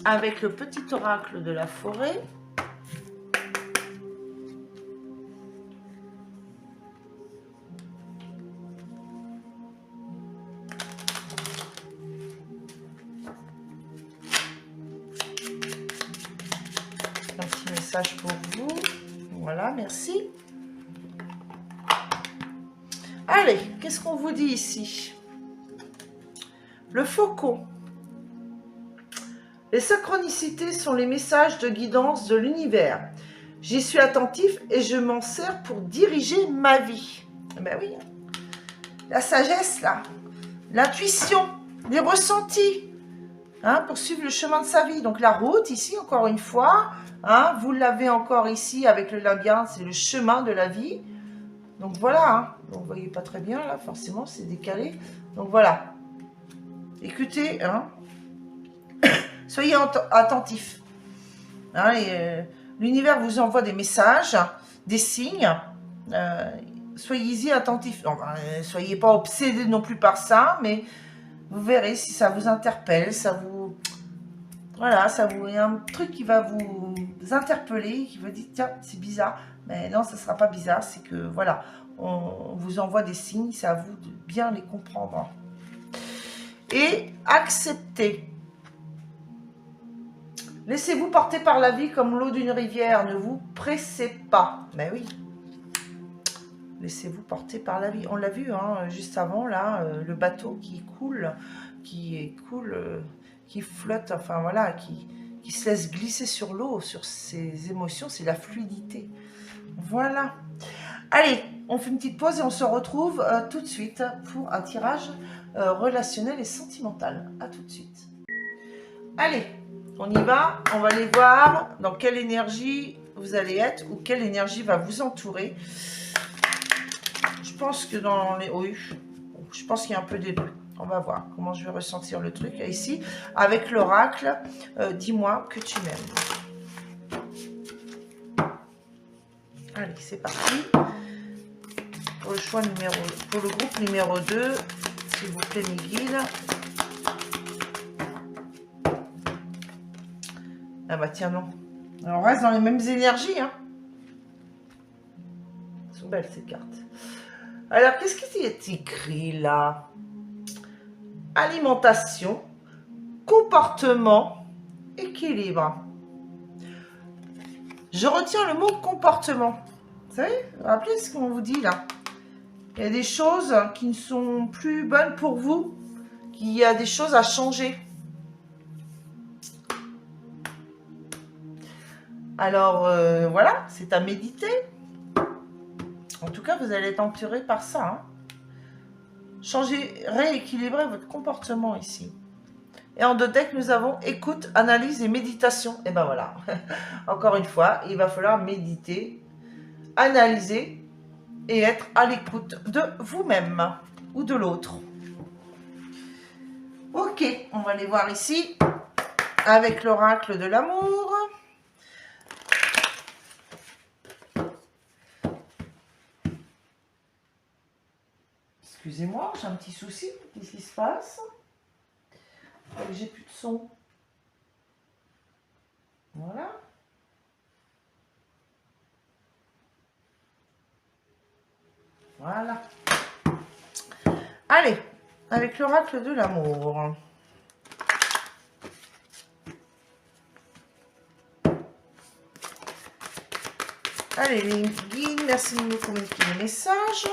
avec le petit oracle de la forêt, un petit message pour vous. Voilà, merci. Allez, qu'est-ce qu'on vous dit ici? Le faucon. Les synchronicités sont les messages de guidance de l'univers. J'y suis attentif et je m'en sers pour diriger ma vie. Ben oui, la sagesse là, l'intuition, les ressentis, hein, pour suivre le chemin de sa vie. Donc la route ici, encore une fois, hein, vous l'avez encore ici avec le labyrinthe, c'est le chemin de la vie. Donc voilà, hein. Vous ne voyez pas très bien là, forcément c'est décalé. Donc voilà, écoutez, hein. Soyez attentifs. Hein, l'univers vous envoie des messages, des signes. Soyez-y attentifs. Soyez pas obsédés non plus par ça, mais vous verrez si ça vous interpelle, ça vous... Voilà, il y a un truc qui va vous interpeller, qui va dire, tiens, c'est bizarre. Mais non, ça ne sera pas bizarre, c'est que, voilà, on vous envoie des signes, c'est à vous de bien les comprendre. Et accepter. Laissez-vous porter par la vie comme l'eau d'une rivière. Ne vous pressez pas. Mais oui. Laissez-vous porter par la vie. On l'a vu hein, juste avant, là, le bateau qui coule, qui flotte, enfin voilà, qui se laisse glisser sur l'eau, sur ses émotions. C'est la fluidité. Voilà. Allez, on fait une petite pause et on se retrouve tout de suite pour un tirage relationnel et sentimental. À tout de suite. Allez. On y va, on va aller voir dans quelle énergie vous allez être ou quelle énergie va vous entourer. Je pense que dans les... Oui, je pense qu'il y a un peu des deux. On va voir comment je vais ressentir le truc. Ici, avec l'oracle, dis-moi que tu m'aimes. Allez, c'est parti. Pour le choix numéro... Pour le groupe numéro 2, s'il vous plaît, mes guides. Ah bah tiens non, on reste dans les mêmes énergies. Hein. Elles sont belles ces cartes. Alors qu'est-ce qui est écrit là? Alimentation, comportement, équilibre. Je retiens le mot comportement. Vous savez, vous vous rappelez ce qu'on vous dit là? Il y a des choses qui ne sont plus bonnes pour vous, qu'il y a des choses à changer. Alors, voilà, c'est à méditer. En tout cas, vous allez être entouré par ça. Hein. Changez, rééquilibrez votre comportement ici. Et en deux decks, nous avons écoute, analyse et méditation. Et ben voilà, encore une fois, il va falloir méditer, analyser et être à l'écoute de vous-même ou de l'autre. Ok, Ok, on va aller voir ici avec l'oracle de l'amour. Excusez-moi, j'ai un petit souci. Qu'est-ce qui se passe? J'ai plus de son. Voilà. Voilà. Allez, avec l'oracle de l'amour. Allez, les guides, merci de nous communiquer les messages.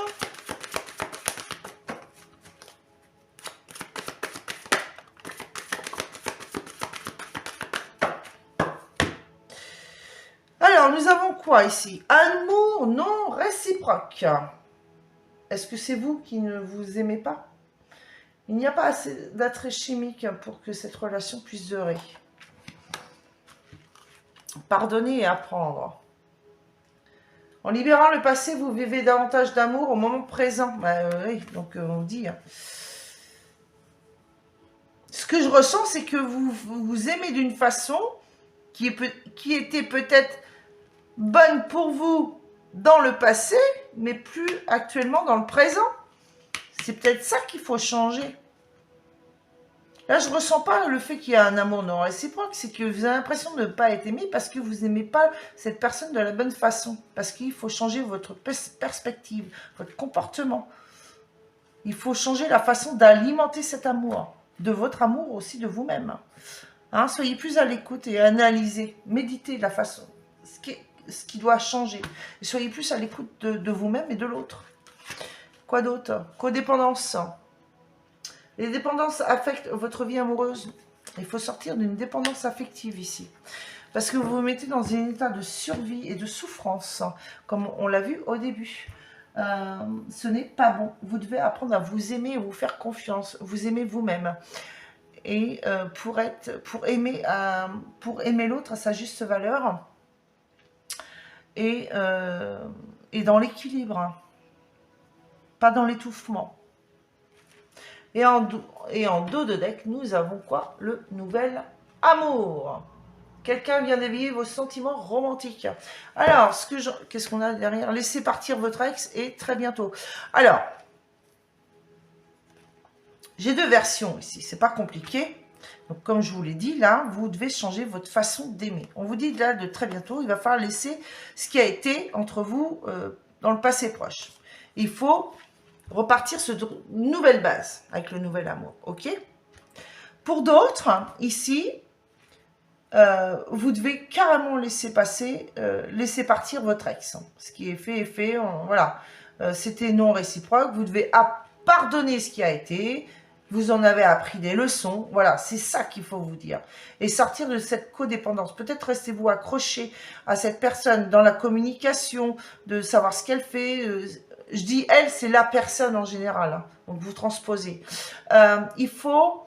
Alors, nous avons quoi ici? Amour non réciproque. Est-ce que c'est vous qui ne vous aimez pas? Il n'y a pas assez d'attrait chimique pour que cette relation puisse durer. Pardonner et apprendre. En libérant le passé, vous vivez davantage d'amour au moment présent. Oui, donc on dit. Ce que je ressens, c'est que vous aimez d'une façon qui était peut-être bonne pour vous dans le passé, mais plus actuellement dans le présent. C'est peut-être ça qu'il faut changer. Là, je ne ressens pas le fait qu'il y a un amour non réciproque, c'est que vous avez l'impression de ne pas être aimé parce que vous n'aimez pas cette personne de la bonne façon. Parce qu'il faut changer votre perspective, votre comportement. Il faut changer la façon d'alimenter cet amour, de votre amour aussi de vous-même. Hein, soyez plus à l'écoute et analysez, méditez la façon, ce qui doit changer. Et soyez plus à l'écoute de vous-même et de l'autre. Quoi d'autre? Codépendance. Les dépendances affectent votre vie amoureuse. Il faut sortir d'une dépendance affective ici. Parce que vous vous mettez dans un état de survie et de souffrance, comme on l'a vu au début. Ce n'est pas bon. Vous devez apprendre à vous aimer et vous faire confiance. Vous aimer vous-même. Et pour aimer l'autre à sa juste valeur. Et dans l'équilibre. Pas dans l'étouffement. Et en dos de deck, nous avons quoi? Le nouvel amour. Quelqu'un vient d'éveiller vos sentiments romantiques. Alors, qu'est-ce qu'on a derrière? Laissez partir votre ex et très bientôt. Alors, j'ai deux versions ici. C'est pas compliqué. Donc, comme je vous l'ai dit, là, vous devez changer votre façon d'aimer. On vous dit là de très bientôt, il va falloir laisser ce qui a été entre vous dans le passé proche. Il faut repartir sur de nouvelles bases avec le nouvel amour, ok? Pour d'autres, ici, vous devez carrément laisser partir votre ex. Ce qui est fait est fait, voilà. C'était non réciproque, vous devez pardonner ce qui a été, vous en avez appris des leçons, voilà, c'est ça qu'il faut vous dire. Et sortir de cette codépendance. Peut-être restez-vous accroché à cette personne dans la communication, de savoir ce qu'elle fait. Je dis elle, c'est la personne en général, hein, donc vous transposez. Il faut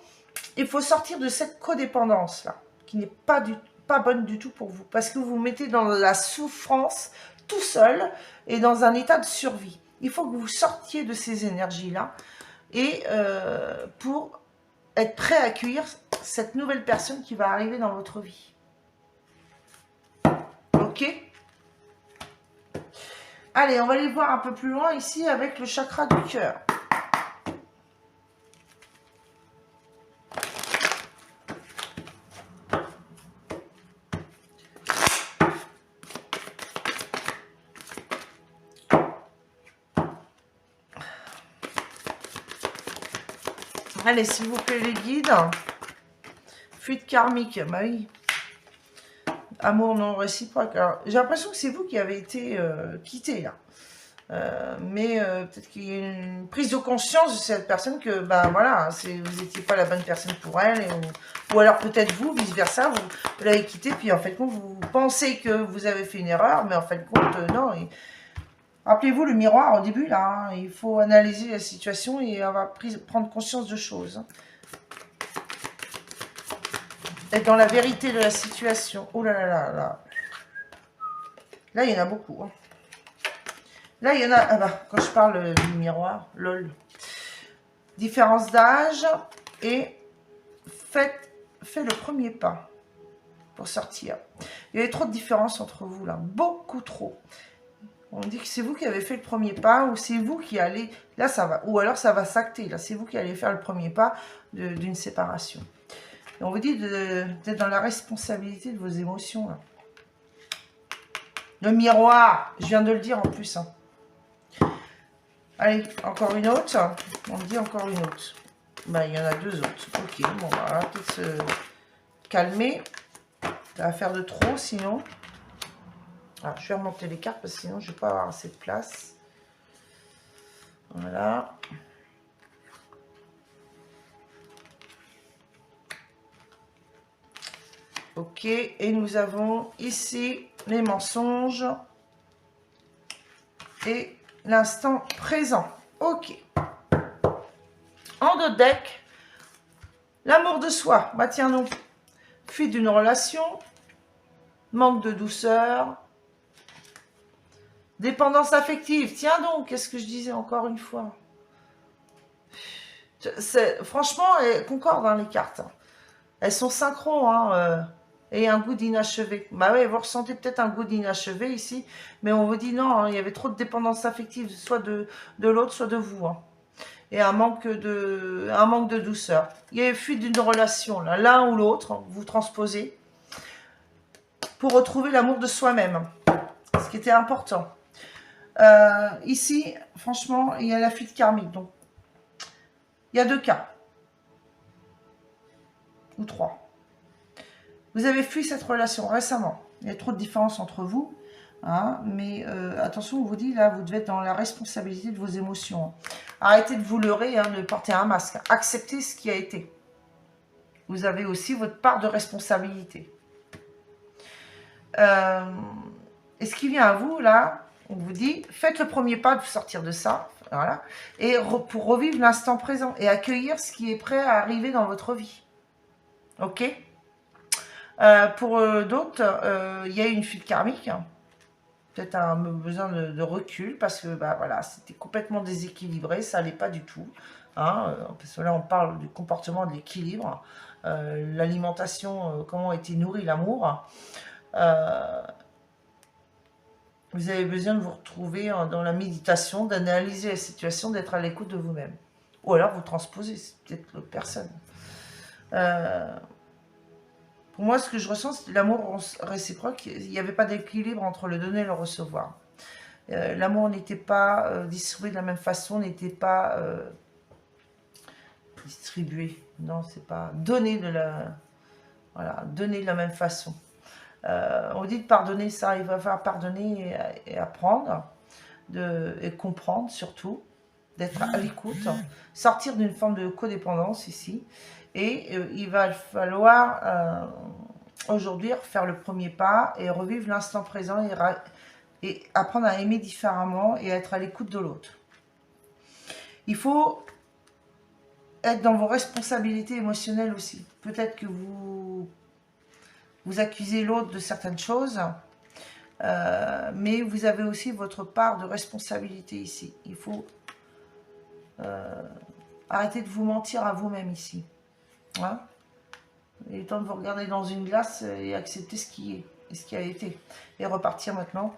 sortir de cette codépendance-là, qui n'est pas bonne du tout pour vous, parce que vous vous mettez dans la souffrance tout seul et dans un état de survie. Il faut que vous sortiez de ces énergies-là et pour être prêt à accueillir cette nouvelle personne qui va arriver dans votre vie. Ok ? Allez, on va aller voir un peu plus loin ici avec le chakra du cœur. Allez, s'il vous plaît, les guides. Fuite karmique, bah oui. Amour non réciproque. Alors, j'ai l'impression que c'est vous qui avez été quitté, là. Mais peut-être qu'il y a une prise de conscience de cette personne que, ben voilà, vous n'étiez pas la bonne personne pour elle. Ou alors peut-être vous, vice-versa, vous l'avez quitté, puis en fait, vous pensez que vous avez fait une erreur, mais en fait, non. Rappelez-vous le miroir au début, là, hein, il faut analyser la situation et on va prendre conscience de choses. Hein. Être dans la vérité de la situation. Oh là là là là. Là, il y en a beaucoup. Hein. Là, il y en a... Ah bah, quand je parle du miroir, lol. Différence d'âge et faites le premier pas pour sortir. Il y avait trop de différence entre vous là, beaucoup trop. On dit que c'est vous qui avez fait le premier pas, ou c'est vous qui allez, là ça va, ou alors ça va s'acter, là c'est vous qui allez faire le premier pas d'une séparation. Et on vous dit d'être dans la responsabilité de vos émotions là. Le miroir, je viens de le dire en plus. Hein. Allez, encore une autre. On me dit encore une autre. Ben, il y en a deux autres. Ok, bon, on va peut-être se calmer. Ça va faire de trop, sinon. Alors, je vais remonter les cartes, parce que sinon, je ne vais pas avoir assez de place. Voilà. Ok, et nous avons ici les mensonges et l'instant présent. Ok. En dos de deck, l'amour de soi. Bah tiens non. Fuite d'une relation, manque de douceur, dépendance affective. Tiens donc, qu'est-ce que je disais encore une fois? Franchement, elles concordent hein, les cartes. Elles sont synchro, hein, et un goût d'inachevé. Bah ouais, vous ressentez peut-être un goût d'inachevé ici, mais on vous dit non, hein, il y avait trop de dépendance affective, soit de l'autre, soit de vous. Hein. Et un manque de douceur. Il y a eu fuite d'une relation, là, l'un ou l'autre, vous transposez, pour retrouver l'amour de soi-même, ce qui était important. Ici, franchement, il y a la fuite karmique, donc il y a deux cas, ou trois. Vous avez fui cette relation récemment. Il y a trop de différence entre vous. Hein, mais attention, on vous dit, là, vous devez être dans la responsabilité de vos émotions. Arrêtez de vous leurrer, hein, de porter un masque. Acceptez ce qui a été. Vous avez aussi votre part de responsabilité. Et ce qui vient à vous, là, on vous dit, faites le premier pas de sortir de ça. Voilà, et pour revivre l'instant présent et accueillir ce qui est prêt à arriver dans votre vie. Ok ? Pour d'autres, il y a une fuite karmique, peut-être un besoin de recul, parce que bah, voilà, c'était complètement déséquilibré, ça n'allait pas du tout. Hein, parce que là, on parle du comportement de l'équilibre, l'alimentation, comment a été nourri l'amour. Vous avez besoin de vous retrouver dans la méditation, d'analyser la situation, d'être à l'écoute de vous-même. Ou alors vous transposez, c'est peut-être l'autre personne. Pour moi, ce que je ressens, c'est l'amour réciproque. Il n'y avait pas d'équilibre entre le donner et le recevoir. L'amour n'était pas distribué de la même façon, n'était pas distribué. Non, c'est pas donné de la même façon. On dit de pardonner, ça, il va falloir pardonner et apprendre, et comprendre surtout, d'être à l'écoute, sortir d'une forme de codépendance ici. Et il va falloir aujourd'hui faire le premier pas et revivre l'instant présent et apprendre à aimer différemment et à être à l'écoute de l'autre. Il faut être dans vos responsabilités émotionnelles aussi. Peut-être que vous accusez l'autre de certaines choses, mais vous avez aussi votre part de responsabilité ici. Il faut arrêter de vous mentir à vous-même ici. Hein? Il est temps de vous regarder dans une glace et accepter ce qui est et ce qui a été. Et repartir maintenant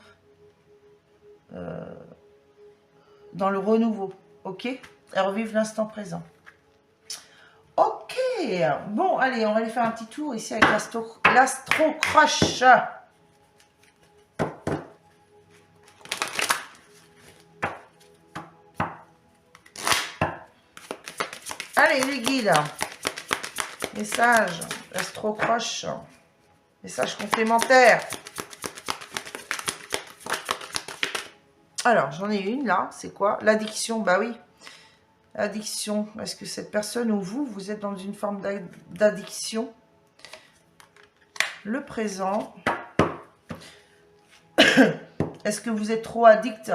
dans le renouveau. Ok? Et revivre l'instant présent. Ok. Bon, allez, on va aller faire un petit tour ici avec l'astro-crush. Allez, les guides. Message, astro-crush. Message complémentaire. Alors, j'en ai une là. C'est quoi? L'addiction, bah oui. Addiction. Est-ce que cette personne ou vous êtes dans une forme d'addiction? Le présent. Est-ce que vous êtes trop addict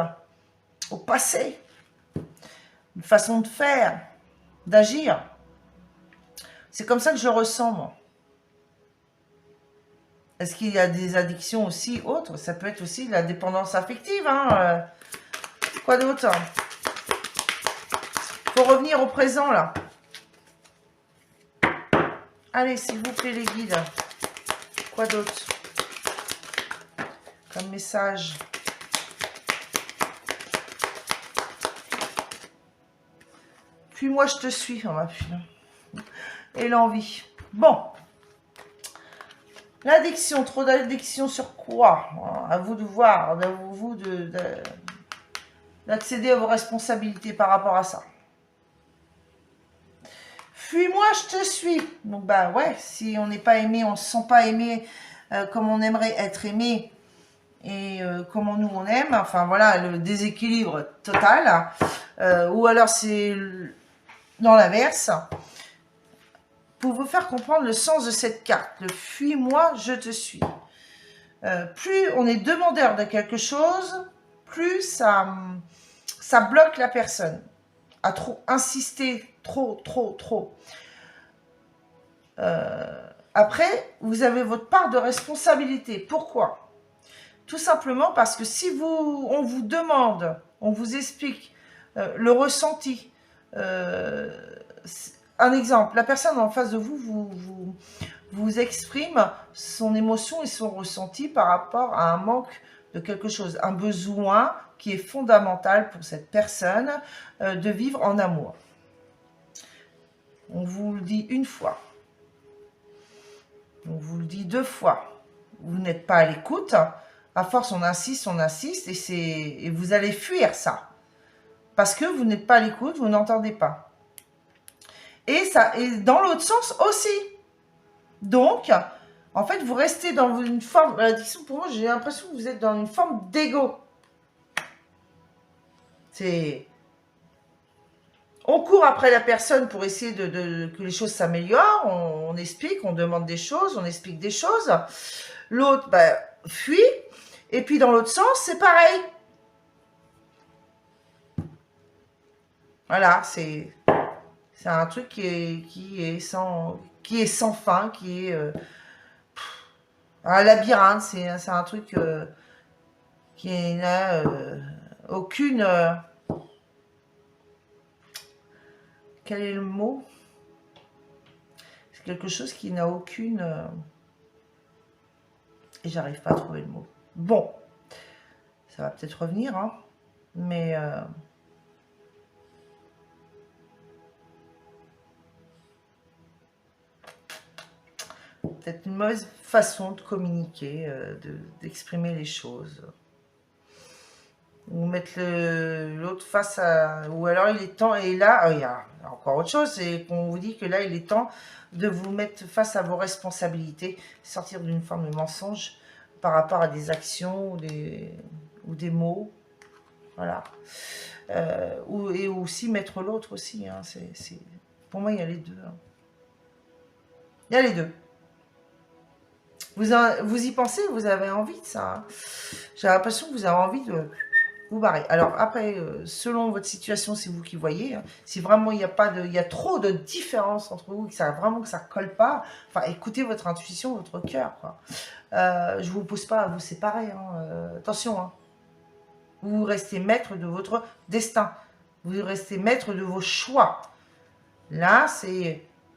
au passé? Une façon de faire, d'agir? C'est comme ça que je ressens, moi. Est-ce qu'il y a des addictions aussi autres? Ça peut être aussi la dépendance affective. Hein, quoi d'autre? Faut revenir au présent, là. Allez, s'il vous plaît, les guides. Quoi d'autre comme message? Puis-moi, je te suis. On va fuir. Et l'envie. Bon. L'addiction. Trop d'addiction sur quoi? À vous de voir. À vous d'accéder à vos responsabilités par rapport à ça. Fuis-moi, je te suis. Donc, bah ouais, si on n'est pas aimé, on ne se sent pas aimé comme on aimerait être aimé et comment nous on aime. Enfin, voilà, le déséquilibre total. Ou alors, c'est dans l'inverse. Pour vous faire comprendre le sens de cette carte, le fuis-moi, je te suis. Plus on est demandeur de quelque chose, plus ça bloque la personne. À trop insister, trop. Après, vous avez votre part de responsabilité. Pourquoi? Tout simplement parce que si on vous demande, on vous explique le ressenti, un exemple, la personne en face de vous exprime son émotion et son ressenti par rapport à un manque de quelque chose, un besoin qui est fondamental pour cette personne de vivre en amour. On vous le dit une fois, on vous le dit 2 fois, vous n'êtes pas à l'écoute, à force on insiste et vous allez fuir ça, parce que vous n'êtes pas à l'écoute, vous n'entendez pas. Et dans l'autre sens aussi. Donc, en fait, vous restez dans une forme, l'addiction pour moi, j'ai l'impression que vous êtes dans une forme d'ego. On court après la personne pour essayer que les choses s'améliorent, on explique, on demande des choses, on explique des choses. L'autre fuit, et puis dans l'autre sens, c'est pareil. Voilà, c'est un truc qui est sans fin, qui est un labyrinthe, c'est un truc qui n'a aucune... quel est le mot? C'est quelque chose qui n'a aucune... et j'arrive pas à trouver le mot. Bon, ça va peut-être revenir, hein, mais... peut-être une mauvaise façon de communiquer, d'exprimer les choses. Ou mettre l'autre face à... Ou alors il est temps, et là, il y a encore autre chose, c'est qu'on vous dit que là, il est temps de vous mettre face à vos responsabilités, sortir d'une forme de mensonge par rapport à des actions ou des mots. Voilà. Et aussi mettre l'autre aussi. Hein, pour moi, il y a les deux. Hein. Il y a les deux. Vous y pensez, vous avez envie de ça. Hein. J'ai l'impression que vous avez envie de vous barrer. Alors après, selon votre situation, c'est vous qui voyez. Hein. Si vraiment il y a trop de différence entre vous, que ça colle pas, enfin écoutez votre intuition, votre cœur. Je vous pousse pas à vous séparer. Hein. Attention. Hein. Vous restez maître de votre destin. Vous restez maître de vos choix. Là,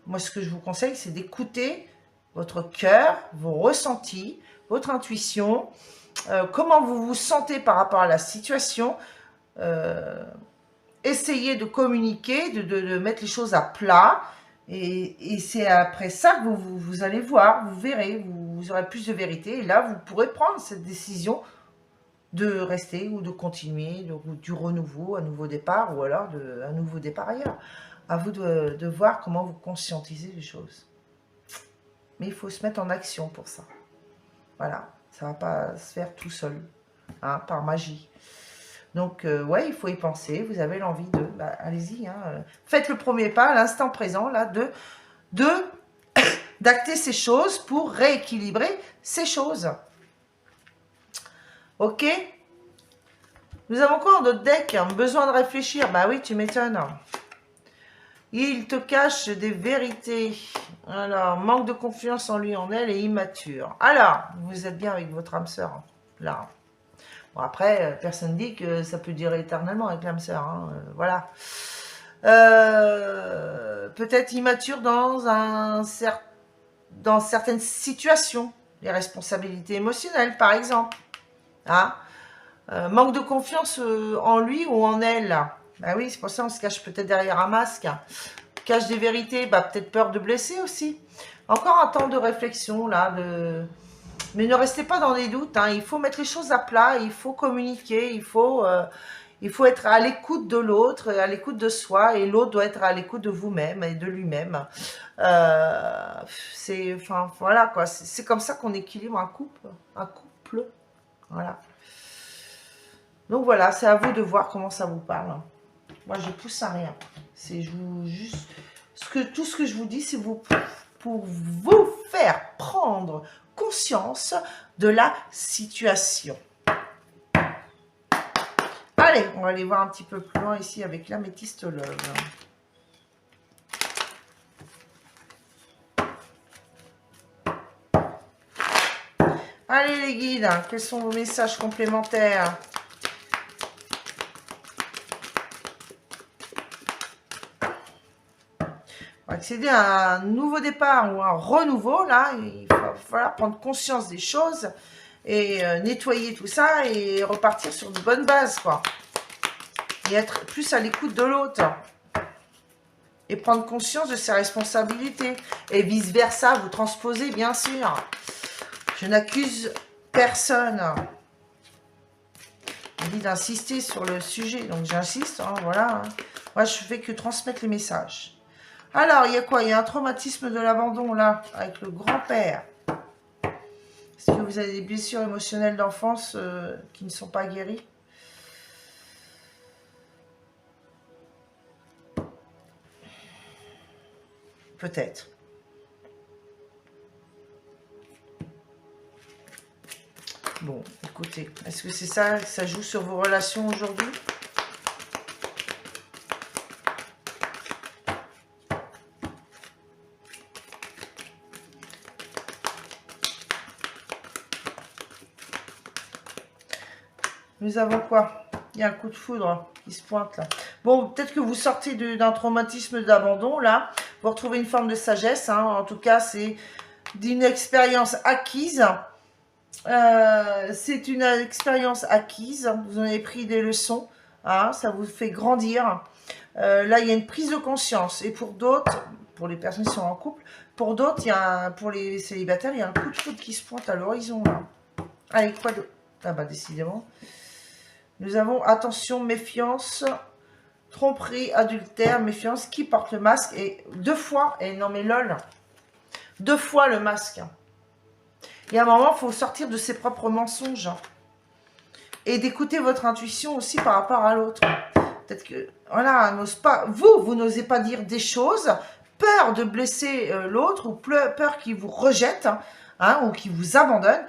moi ce que je vous conseille, c'est d'écouter votre cœur, vos ressentis, votre intuition, comment vous vous sentez par rapport à la situation. Essayez de communiquer, de mettre les choses à plat. Et c'est après ça que vous allez voir, vous verrez, vous aurez plus de vérité. Et là, vous pourrez prendre cette décision de rester ou de continuer, du renouveau, un nouveau départ, ou alors un nouveau départ ailleurs. À vous de voir comment vous conscientisez les choses. Mais il faut se mettre en action pour ça. Voilà, ça ne va pas se faire tout seul, hein, par magie. Donc, ouais, il faut y penser. Vous avez l'envie de... allez-y, hein, faites le premier pas à l'instant présent, là, d'acter ces choses pour rééquilibrer ces choses. Ok? Nous avons quoi dans notre deck? Besoin de réfléchir. Bah oui, tu m'étonnes. Il te cache des vérités. Alors, manque de confiance en lui, en elle et immature. Alors, vous êtes bien avec votre âme sœur, hein, là. Bon, après, personne ne dit que ça peut durer éternellement avec l'âme sœur. Hein, voilà. Peut-être immature dans un certain dans certaines situations, les responsabilités émotionnelles par exemple. Hein, manque de confiance en lui ou en elle. Bah oui, c'est pour ça qu'on se cache peut-être derrière un masque. Cache des vérités, bah peut-être peur de blesser aussi. Encore un temps de réflexion là, mais ne restez pas dans des doutes. Hein. Il faut mettre les choses à plat, il faut communiquer, il faut être à l'écoute de l'autre, à l'écoute de soi, et l'autre doit être à l'écoute de vous-même et de lui-même. Enfin voilà quoi, c'est comme ça qu'on équilibre un couple, voilà. Donc voilà, c'est à vous de voir comment ça vous parle. Moi, je pousse à rien. C'est juste tout ce que je vous dis, c'est pour vous faire prendre conscience de la situation. Allez, on va aller voir un petit peu plus loin ici avec l'améthyste love. Allez les guides, quels sont vos messages complémentaires? Accéder à un nouveau départ ou un renouveau, là, il va falloir prendre conscience des choses et nettoyer tout ça et repartir sur de bonnes bases, quoi. Et être plus à l'écoute de l'autre. Et prendre conscience de ses responsabilités. Et vice-versa, vous transposez, bien sûr. Je n'accuse personne. On dit d'insister sur le sujet, donc j'insiste, hein, voilà. Hein. Moi, je fais que transmettre les messages. Alors, il y a quoi? Il y a un traumatisme de l'abandon, là, avec le grand-père. Est-ce que vous avez des blessures émotionnelles d'enfance qui ne sont pas guéries? Peut-être. Bon, écoutez, est-ce que c'est ça que ça joue sur vos relations aujourd'hui? Nous avons quoi? Il y a un coup de foudre qui se pointe là. Bon, peut-être que vous sortez d'un traumatisme d'abandon là. Vous retrouvez une forme de sagesse. Hein. En tout cas, c'est d'une expérience acquise. C'est une expérience acquise. Vous en avez pris des leçons. Hein, ça vous fait grandir. Là, il y a une prise de conscience. Et pour d'autres, pour les personnes qui sont en couple, pour d'autres, pour les célibataires, il y a un coup de foudre qui se pointe à l'horizon. Allez, quoi de... Ah bah, décidément. Nous avons, attention, méfiance, tromperie, adultère, méfiance, qui porte le masque, et 2 fois, et non mais lol, 2 fois le masque. Et à un moment, il faut sortir de ses propres mensonges. Et d'écouter votre intuition aussi par rapport à l'autre. Peut-être que, voilà, n'ose pas, vous n'osez pas dire des choses, peur de blesser l'autre, ou peur qu'il vous rejette, hein, ou qu'il vous abandonne,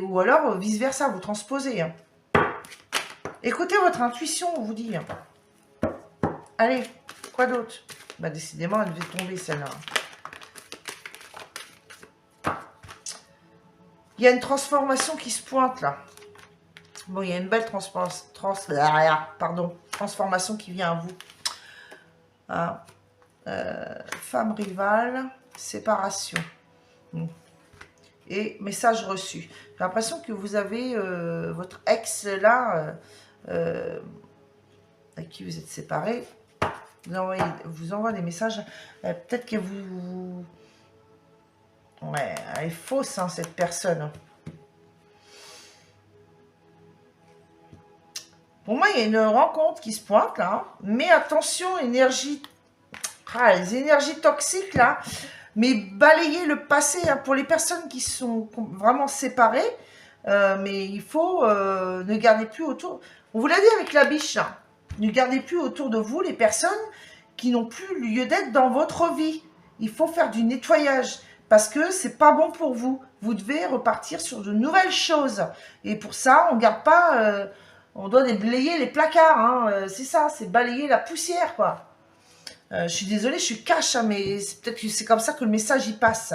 ou alors vice-versa, vous transposez. Hein. Écoutez votre intuition, on vous dit. Allez, quoi d'autre? Bah décidément, elle devait tomber celle-là. Il y a une transformation qui se pointe là. Bon, il y a une belle transformation qui vient à vous. Ah. Femme rivale, séparation. Et message reçu. J'ai l'impression que vous avez votre ex là, avec qui vous êtes séparés, vous envoie des messages. Peut-être que vous... Ouais, elle est fausse, hein, cette personne. Pour moi, il y a une rencontre qui se pointe, là. Mais attention, énergie... Ah, les énergies toxiques, là. Mais balayez le passé, hein, pour les personnes qui sont vraiment séparées. Mais il faut ne garder plus autour... On vous l'a dit avec la biche, hein. Ne gardez plus autour de vous les personnes qui n'ont plus lieu d'être dans votre vie. Il faut faire du nettoyage parce que c'est pas bon pour vous. Vous devez repartir sur de nouvelles choses. Et pour ça, on ne garde pas... on doit déblayer les placards. Hein. C'est ça, c'est balayer la poussière, quoi. Je suis désolée, je suis cash, hein, mais peut-être que c'est comme ça que le message y passe.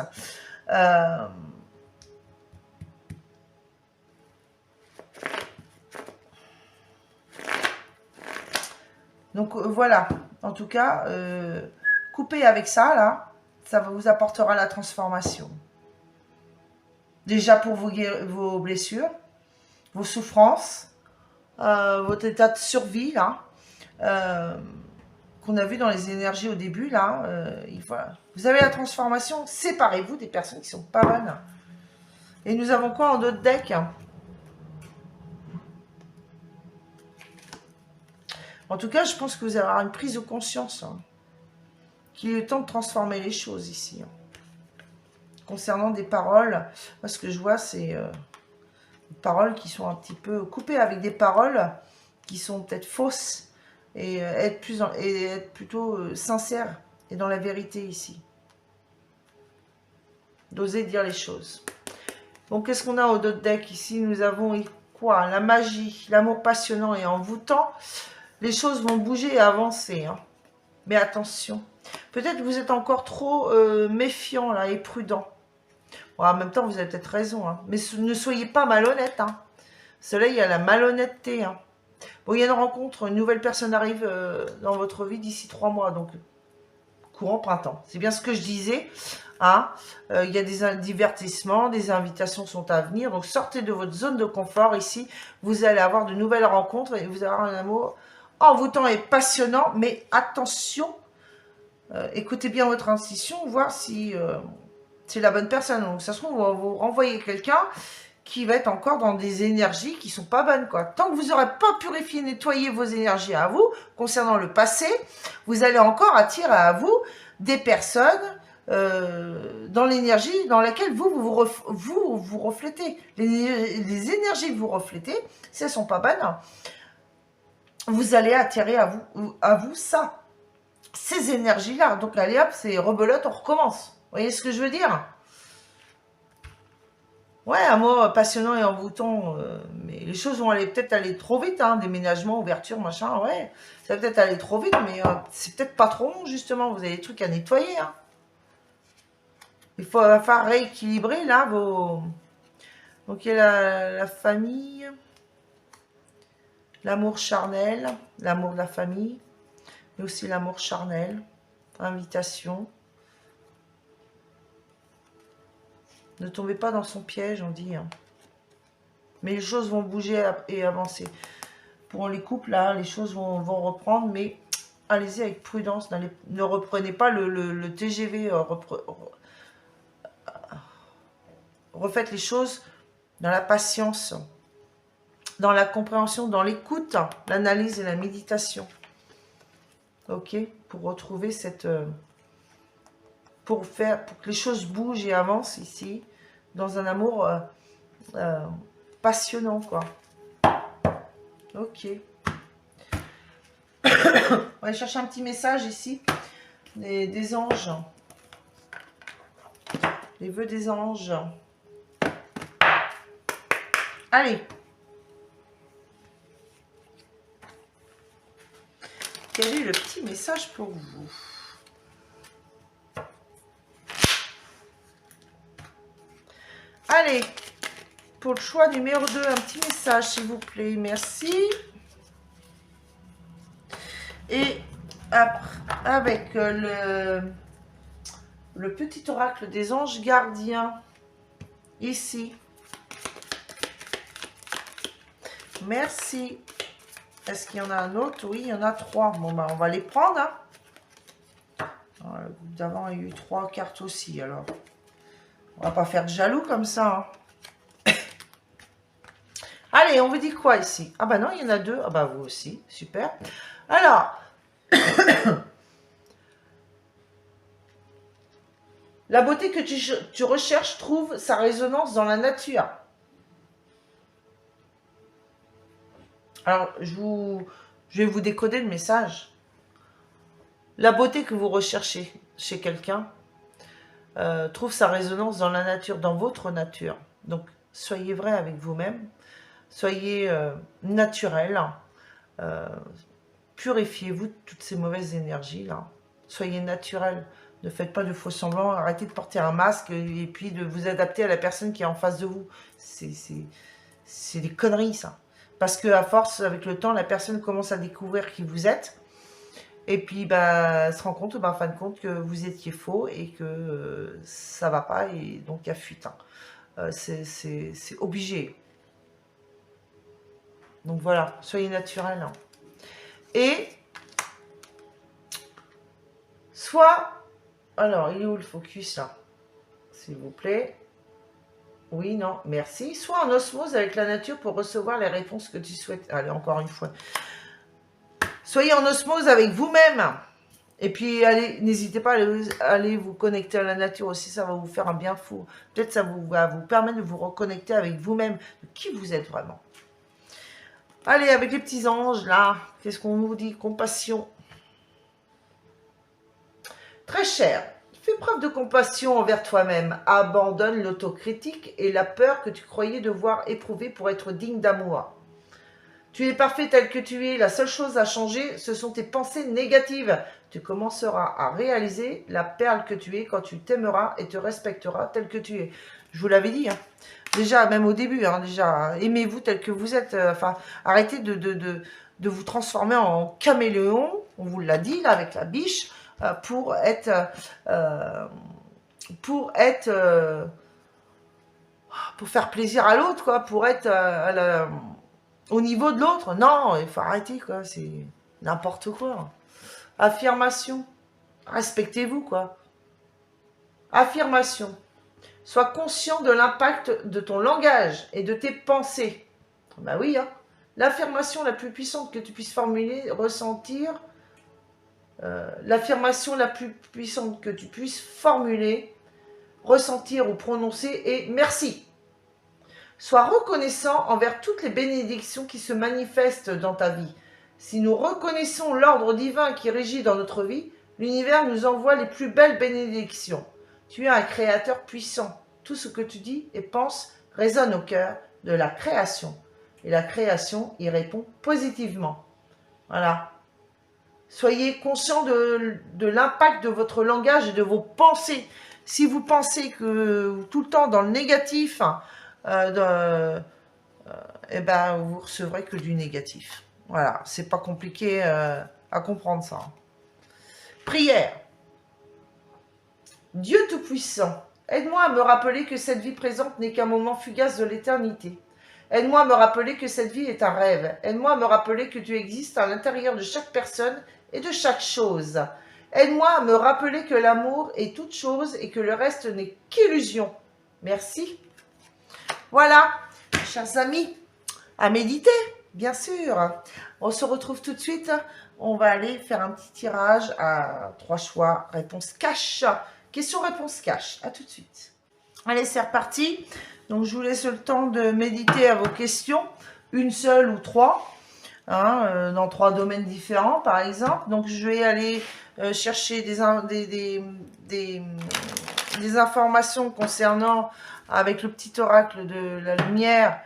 Donc voilà, en tout cas, coupez avec ça, là, ça vous apportera la transformation. Déjà pour vos blessures, vos souffrances, votre état de survie, là, qu'on a vu dans les énergies au début, là. Vous avez la transformation, séparez-vous des personnes qui sont pas bonnes. Et nous avons quoi en d'autres decks? En tout cas, je pense que vous allez avoir une prise de conscience, hein, qu'il est temps de transformer les choses ici. Hein. Concernant des paroles, moi ce que je vois, c'est des paroles qui sont un petit peu coupées avec des paroles qui sont peut-être fausses et être plutôt sincère et dans la vérité ici. D'oser dire les choses. Donc, qu'est-ce qu'on a au d'autres deck ici? Nous avons quoi? La magie, l'amour passionnant et envoûtant. Les choses vont bouger et avancer. Hein. Mais attention. Peut-être que vous êtes encore trop méfiant là, et prudent. Bon, en même temps, vous avez peut-être raison. Hein. Mais ne soyez pas malhonnête. Hein. Cela, il y a la malhonnêteté. Hein. Bon, il y a une rencontre, une nouvelle personne arrive dans votre vie d'ici 3 mois. Donc, courant printemps. C'est bien ce que je disais. Hein. Il y a des divertissements, des invitations sont à venir. Donc, sortez de votre zone de confort ici. Vous allez avoir de nouvelles rencontres et vous allez avoir un amour envoûtant et passionnant. Mais attention, écoutez bien votre intuition, voir si c'est la bonne personne. Donc, ça se trouve, on va vous renvoyer quelqu'un qui va être encore dans des énergies qui sont pas bonnes, quoi. Tant que vous n'aurez pas purifié, nettoyé vos énergies à vous, concernant le passé, vous allez encore attirer à vous des personnes dans l'énergie dans laquelle vous reflétez. Les énergies que vous reflétez, si elles ne sont pas bonnes, vous allez attirer à vous ça. Ces énergies-là. Donc, allez hop, c'est rebelote, on recommence. Vous voyez ce que je veux dire? Ouais, amour passionnant et envoûtant, mais les choses vont peut-être aller trop vite, hein, déménagement, ouverture, machin, ouais, ça va peut-être aller trop vite, mais c'est peut-être pas trop long, justement, vous avez des trucs à nettoyer, hein. Il faut faire rééquilibrer, là, vos... Donc, il y a la famille, l'amour charnel, l'amour de la famille, mais aussi l'amour charnel, invitation. Ne tombez pas dans son piège, on dit. Hein. Mais les choses vont bouger et avancer. Pour les couples, là, les choses vont reprendre, mais allez-y avec prudence. Ne reprenez pas le TGV. Refaites les choses dans la patience, dans la compréhension, dans l'écoute, l'analyse et la méditation. Ok? Pour retrouver cette... pour que les choses bougent et avancent ici, dans un amour passionnant, quoi. Ok. On va aller chercher un petit message ici, des anges. Les vœux des anges. Allez. Quel est le petit message pour vous? Allez, pour le choix numéro 2, un petit message, s'il vous plaît. Merci. Et après, avec le petit oracle des anges gardiens, ici. Merci. Est-ce qu'il y en a un autre? Oui, il y en a 3. Bon, bah, on va les prendre. Hein. Alors, le groupe d'avant a eu 3 cartes aussi, alors... On va pas faire de jaloux comme ça. Hein. Allez, on vous dit quoi ici? Ah bah non, il y en a 2. Ah bah vous aussi, super. Alors, la beauté que tu recherches trouve sa résonance dans la nature. Alors, je vais vous décoder le message. La beauté que vous recherchez chez quelqu'un trouve sa résonance dans la nature, dans votre nature. Donc, soyez vrai avec vous-même, soyez naturel, purifiez-vous de toutes ces mauvaises énergies-là. Soyez naturel, ne faites pas de faux semblants, arrêtez de porter un masque et puis de vous adapter à la personne qui est en face de vous. C'est des conneries, ça. Parce qu'à force, avec le temps, la personne commence à découvrir qui vous êtes. Et puis, bah, elle se rend compte, bah, en fin de compte, que vous étiez faux et que ça va pas. Et donc, il y a fuite. Hein. c'est obligé. Donc voilà, soyez naturel. Hein. Et soit, alors il est où le focus là, s'il vous plaît? Oui, non, merci. Soit en osmose avec la nature pour recevoir les réponses que tu souhaites. Allez, encore une fois. Soyez en osmose avec vous-même. Et puis, allez, n'hésitez pas à aller vous connecter à la nature aussi. Ça va vous faire un bien fou. Peut-être ça va vous permettre de vous reconnecter avec vous-même, de qui vous êtes vraiment. Allez, avec les petits anges, là, qu'est-ce qu'on nous dit? Compassion. Très cher. Fais preuve de compassion envers toi-même. Abandonne l'autocritique et la peur que tu croyais devoir éprouver pour être digne d'amour. Tu es parfait tel que tu es. La seule chose à changer, ce sont tes pensées négatives. Tu commenceras à réaliser la perle que tu es quand tu t'aimeras et te respecteras tel que tu es. Je vous l'avais dit, hein. Déjà, même au début, hein, déjà, aimez-vous tel que vous êtes. Enfin, arrêtez de vous transformer en caméléon. On vous l'a dit, là, avec la biche. Pour être pour faire plaisir à l'autre, quoi, pour être au niveau de l'autre. Non, il faut arrêter, quoi, c'est n'importe quoi. Affirmation, respectez-vous, quoi. Affirmation, sois conscient de l'impact de ton langage et de tes pensées. Ben oui, hein. L'affirmation la plus puissante que tu puisses formuler, ressentir. L'affirmation la plus puissante que tu puisses formuler, ressentir ou prononcer est merci. Sois reconnaissant envers toutes les bénédictions qui se manifestent dans ta vie. Si nous reconnaissons l'ordre divin qui régit dans notre vie, l'univers nous envoie les plus belles bénédictions. Tu es un créateur puissant. Tout ce que tu dis et penses résonne au cœur de la création. Et la création y répond positivement. Voilà. Soyez conscient de l'impact de votre langage et de vos pensées. Si vous pensez que tout le temps dans le négatif, eh ben, vous recevrez que du négatif. Voilà, c'est pas compliqué à comprendre ça. Prière. Dieu Tout-Puissant, aide-moi à me rappeler que cette vie présente n'est qu'un moment fugace de l'éternité. Aide-moi à me rappeler que cette vie est un rêve. Aide-moi à me rappeler que tu existes à l'intérieur de chaque personne et de chaque chose. Aide-moi à me rappeler que l'amour est toute chose et que le reste n'est qu'illusion. Merci. Voilà, chers amis, à méditer, bien sûr. On se retrouve tout de suite. On va aller faire un petit tirage à 3 choix, réponse cash. Question-réponse cash. À tout de suite. Allez, c'est reparti. Donc, je vous laisse le temps de méditer à vos questions. Une seule ou 3. Dans 3 domaines différents, par exemple. Donc, je vais aller chercher des informations concernant, avec le petit oracle de la lumière,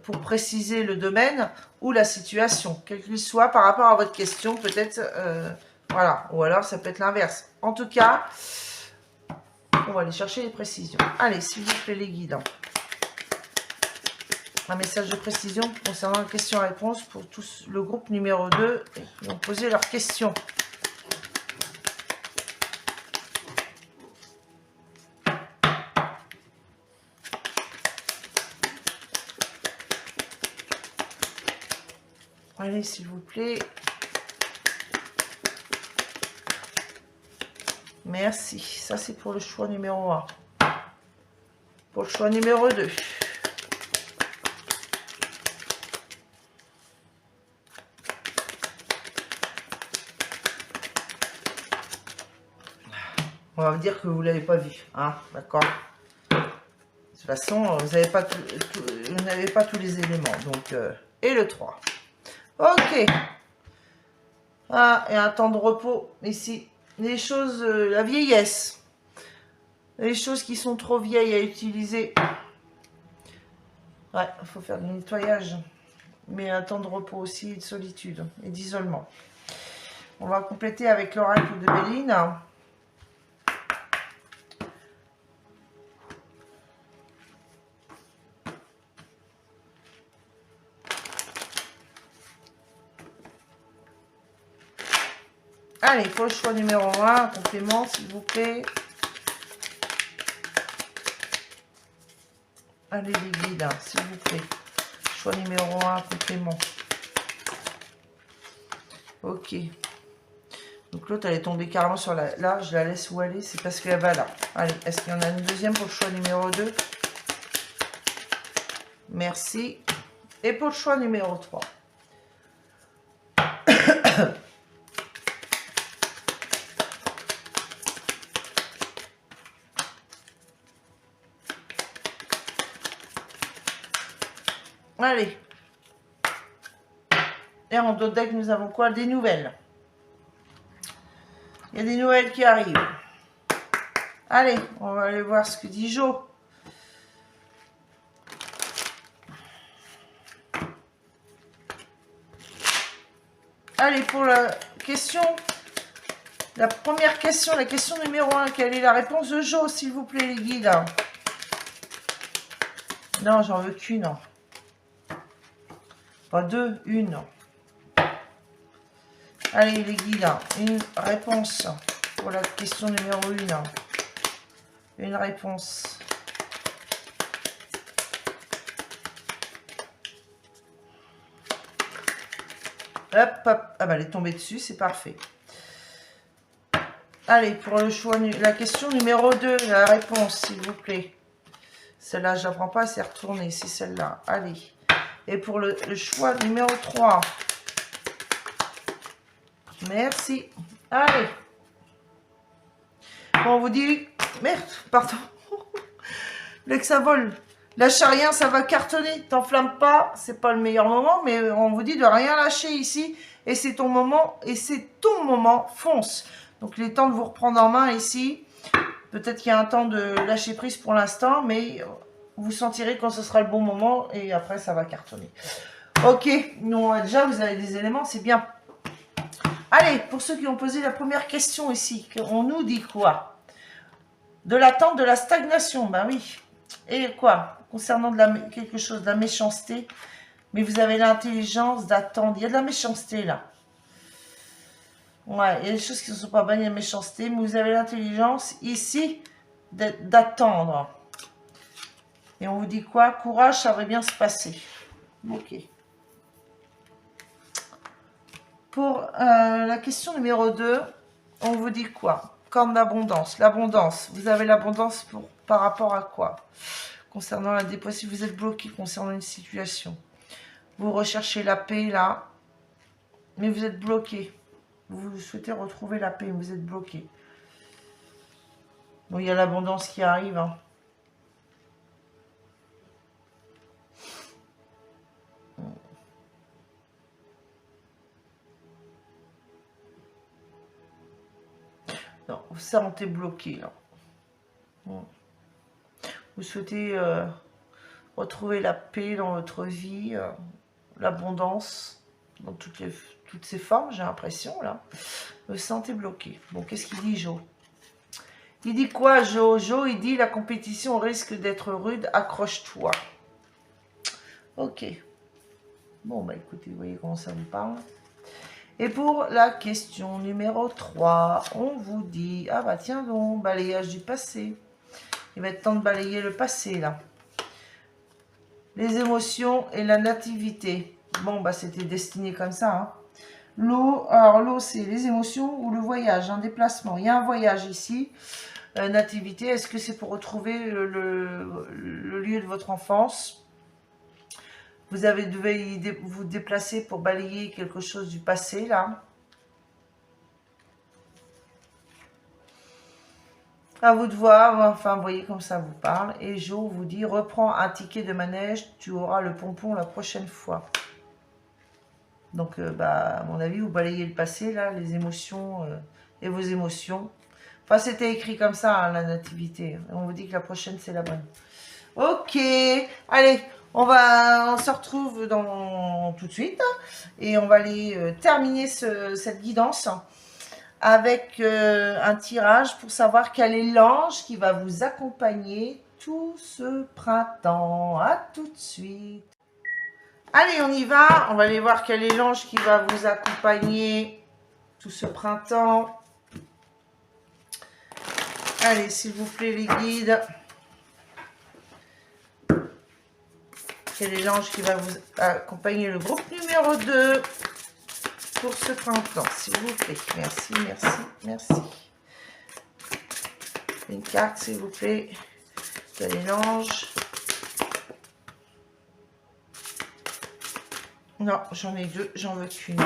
pour préciser le domaine ou la situation, quel qu'il soit, par rapport à votre question, peut-être, voilà. Ou alors, ça peut être l'inverse. En tout cas, on va aller chercher les précisions. Allez, s'il vous plaît, les guides. Un message de précision concernant la question-réponse pour tous le groupe numéro 2 qui ont posé leurs questions. Allez, s'il vous plaît. Merci. Ça, c'est pour le choix numéro 1. Pour le choix numéro 2. On va vous dire que vous ne l'avez pas vu, hein, d'accord? De toute façon, vous n'avez pas, pas tous les éléments. Donc, et le 3. Ok. Ah, et un temps de repos ici. Les choses, la vieillesse. Les choses qui sont trop vieilles à utiliser. Ouais, il faut faire du nettoyage. Mais un temps de repos aussi, de solitude et d'isolement. On va compléter avec l'oracle de Béline. Allez, pour le choix numéro 1, complément, s'il vous plaît. Allez les guides, hein, s'il vous plaît. Choix numéro 1, complément. Ok. Donc l'autre, elle est tombée carrément sur la... Là, je la laisse où elle est, c'est parce qu'elle va là. Allez, est-ce qu'il y en a une deuxième pour le choix numéro 2? Merci. Et pour le choix numéro 3. Allez. Et en d'autres deck, nous avons quoi? Des nouvelles. Il y a des nouvelles qui arrivent. Allez, on va aller voir ce que dit Jo. Allez, pour la question, la première question, la question numéro 1, quelle est la réponse de Jo, s'il vous plaît, les guides? Non, j'en veux qu'une. Pas deux, une. Allez, les guides, une réponse pour la question numéro 1. Une réponse. Hop, hop. Ah bah, elle est tombée dessus, c'est parfait. Allez, pour le choix, la question numéro 2, la réponse, s'il vous plaît. Celle-là, je ne la prends pas, c'est retourné, c'est celle-là. Allez. Et pour le choix numéro 3. Merci. Allez. Bon, on vous dit... Merde, pardon. Dès que ça vole. Lâche rien, ça va cartonner. T'enflamme pas, c'est pas le meilleur moment, mais on vous dit de rien lâcher ici. Et c'est ton moment, fonce. Donc, il est temps de vous reprendre en main ici. Peut-être qu'il y a un temps de lâcher prise pour l'instant, mais vous sentirez quand ce sera le bon moment et après, ça va cartonner. Ok, non, déjà, vous avez des éléments, c'est bien. Allez, pour ceux qui ont posé la première question ici, on nous dit quoi? De l'attente, de la stagnation, ben oui. Et quoi? Concernant quelque chose, de la méchanceté, mais vous avez l'intelligence d'attendre. Il y a de la méchanceté là. Ouais, il y a des choses qui ne sont pas bonnes, il y a de la méchanceté, mais vous avez l'intelligence ici d'attendre. Et on vous dit quoi? Courage, ça va bien se passer. Ok. Pour la question numéro 2, on vous dit quoi? Corne d'abondance. L'abondance. Vous avez l'abondance par rapport à quoi? Concernant la dépression, vous êtes bloqué concernant une situation. Vous recherchez la paix là, mais vous êtes bloqué. Vous souhaitez retrouver la paix, mais vous êtes bloqué. Bon, il y a l'abondance qui arrive. Hein. Non, vous sentez bloqué là. Vous souhaitez retrouver la paix dans votre vie, l'abondance, dans toutes ses formes, j'ai l'impression là. Vous sentez bloqué. Bon, qu'est-ce qu'il dit, Jo? Il dit quoi, Jo? Jo, il dit la compétition risque d'être rude, accroche-toi. Ok. Bon, bah écoutez, vous voyez comment ça vous parle. Et pour la question numéro 3, on vous dit, ah bah tiens donc, balayage du passé. Il va être temps de balayer le passé, là. Les émotions et la nativité. Bon, bah c'était destiné comme ça, hein. L'eau, alors l'eau, c'est les émotions ou le voyage, un déplacement. Il y a un voyage ici. Nativité, est-ce que c'est pour retrouver le lieu de votre enfance? Vous devez vous déplacer pour balayer quelque chose du passé, là. À vous de voir, enfin, vous voyez comme ça vous parle. Et Jo vous dit, reprends un ticket de manège, tu auras le pompon la prochaine fois. Donc, bah, à mon avis, vous balayez le passé, là, les émotions et vos émotions. Enfin, c'était écrit comme ça, hein, la nativité. On vous dit que la prochaine, c'est la bonne. Ok, allez, on se retrouve tout de suite. Et on va aller terminer cette guidance avec un tirage pour savoir quel est l'ange qui va vous accompagner tout ce printemps. À tout de suite. Allez, on y va. On va aller voir quel est l'ange qui va vous accompagner tout ce printemps. Allez, s'il vous plaît, les guides. Quel est l'ange qui va vous accompagner le groupe numéro 2 pour ce printemps, s'il vous plaît. Merci, merci, merci. Une carte, s'il vous plaît. Quel est l'ange? Non, j'en ai deux, j'en veux qu'une.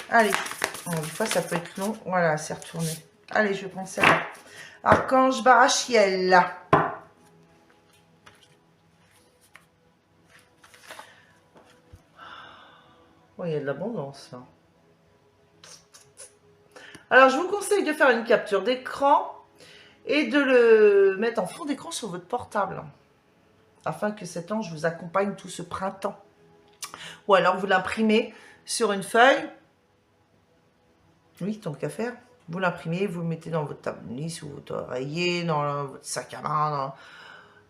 Allez, bon, des fois ça peut être long. Voilà, c'est retourné. Allez, je vais prendre celle-là. Archange Barachiel. Oh, il y a de l'abondance là. Alors, je vous conseille de faire une capture d'écran et de le mettre en fond d'écran sur votre portable, afin que cet ange vous accompagne tout ce printemps. Ou alors, vous l'imprimez sur une feuille. Oui, tant qu'à faire. Vous l'imprimez, vous le mettez dans votre table de nuit, sous votre oreiller, dans votre sac à main,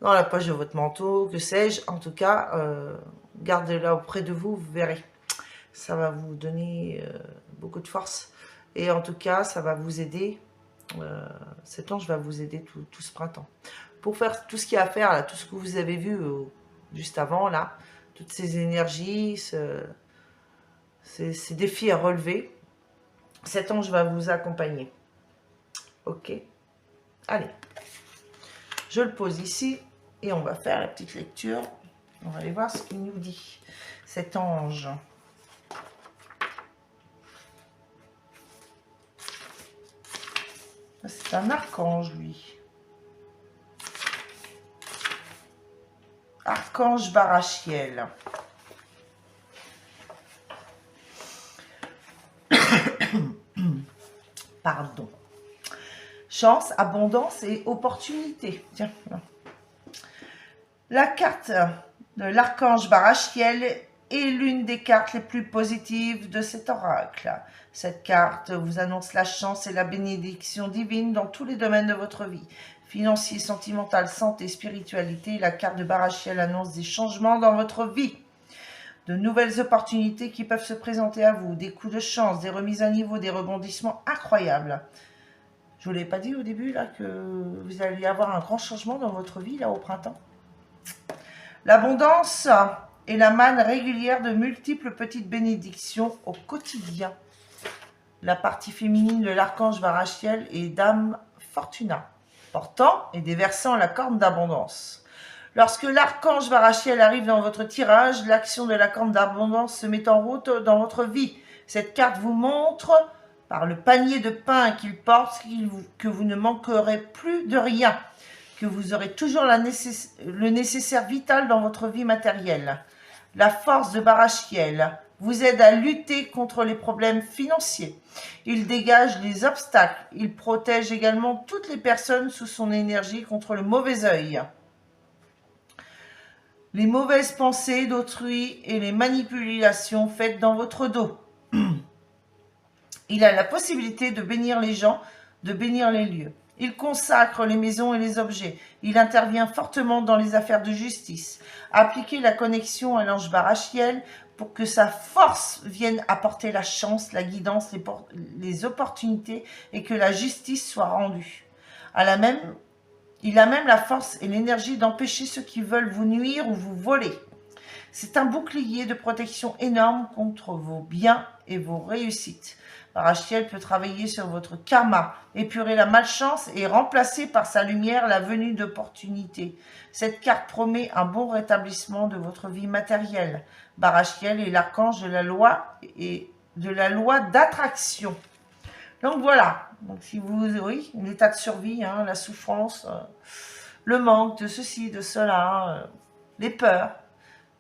dans la poche de votre manteau, que sais-je. En tout cas, gardez-la auprès de vous, vous verrez. Ça va vous donner beaucoup de force. Et en tout cas, ça va vous aider. Cet ange va vous aider tout ce printemps. Pour faire tout ce qu'il y a à faire, là, tout ce que vous avez vu juste avant, là, toutes ces énergies, ces défis à relever, cet ange va vous accompagner. Ok. Allez. Je le pose ici et on va faire la petite lecture. On va aller voir ce qu'il nous dit. Cet ange. C'est un archange, lui. Archange Barachiel. Pardon. Chance, abondance et opportunité. Tiens. La carte de l'archange Barachiel est l'une des cartes les plus positives de cet oracle. Cette carte vous annonce la chance et la bénédiction divine dans tous les domaines de votre vie. Financier, sentimental, santé, spiritualité, la carte de Barachiel annonce des changements dans votre vie. De nouvelles opportunités qui peuvent se présenter à vous, des coups de chance, des remises à niveau, des rebondissements incroyables. Je ne vous l'ai pas dit au début là que vous allez avoir un grand changement dans votre vie là au printemps. L'abondance est la manne régulière de multiples petites bénédictions au quotidien. La partie féminine de l'archange Barachiel est Dame Fortuna, portant et déversant la corne d'abondance. Lorsque l'archange Barachiel arrive dans votre tirage, l'action de la corne d'abondance se met en route dans votre vie. Cette carte vous montre, par le panier de pain qu'il porte, que vous ne manquerez plus de rien, que vous aurez toujours le nécessaire vital dans votre vie matérielle. La force de Barachiel vous aide à lutter contre les problèmes financiers. Il dégage les obstacles. Il protège également toutes les personnes sous son énergie contre le mauvais œil, les mauvaises pensées d'autrui et les manipulations faites dans votre dos. Il a la possibilité de bénir les gens, de bénir les lieux. Il consacre les maisons et les objets. Il intervient fortement dans les affaires de justice. Appliquez la connexion à l'ange Barachiel pour que sa force vienne apporter la chance, la guidance, les opportunités et que la justice soit rendue. Il a même la force et l'énergie d'empêcher ceux qui veulent vous nuire ou vous voler. C'est un bouclier de protection énorme contre vos biens et vos réussites. Barachiel peut travailler sur votre karma, épurer la malchance et remplacer par sa lumière la venue d'opportunités. Cette carte promet un bon rétablissement de votre vie matérielle. Barachiel est l'archange de la loi et de la loi d'attraction. Donc voilà, donc si vous, oui, l'état de survie, hein, la souffrance, le manque de ceci, de cela, les peurs.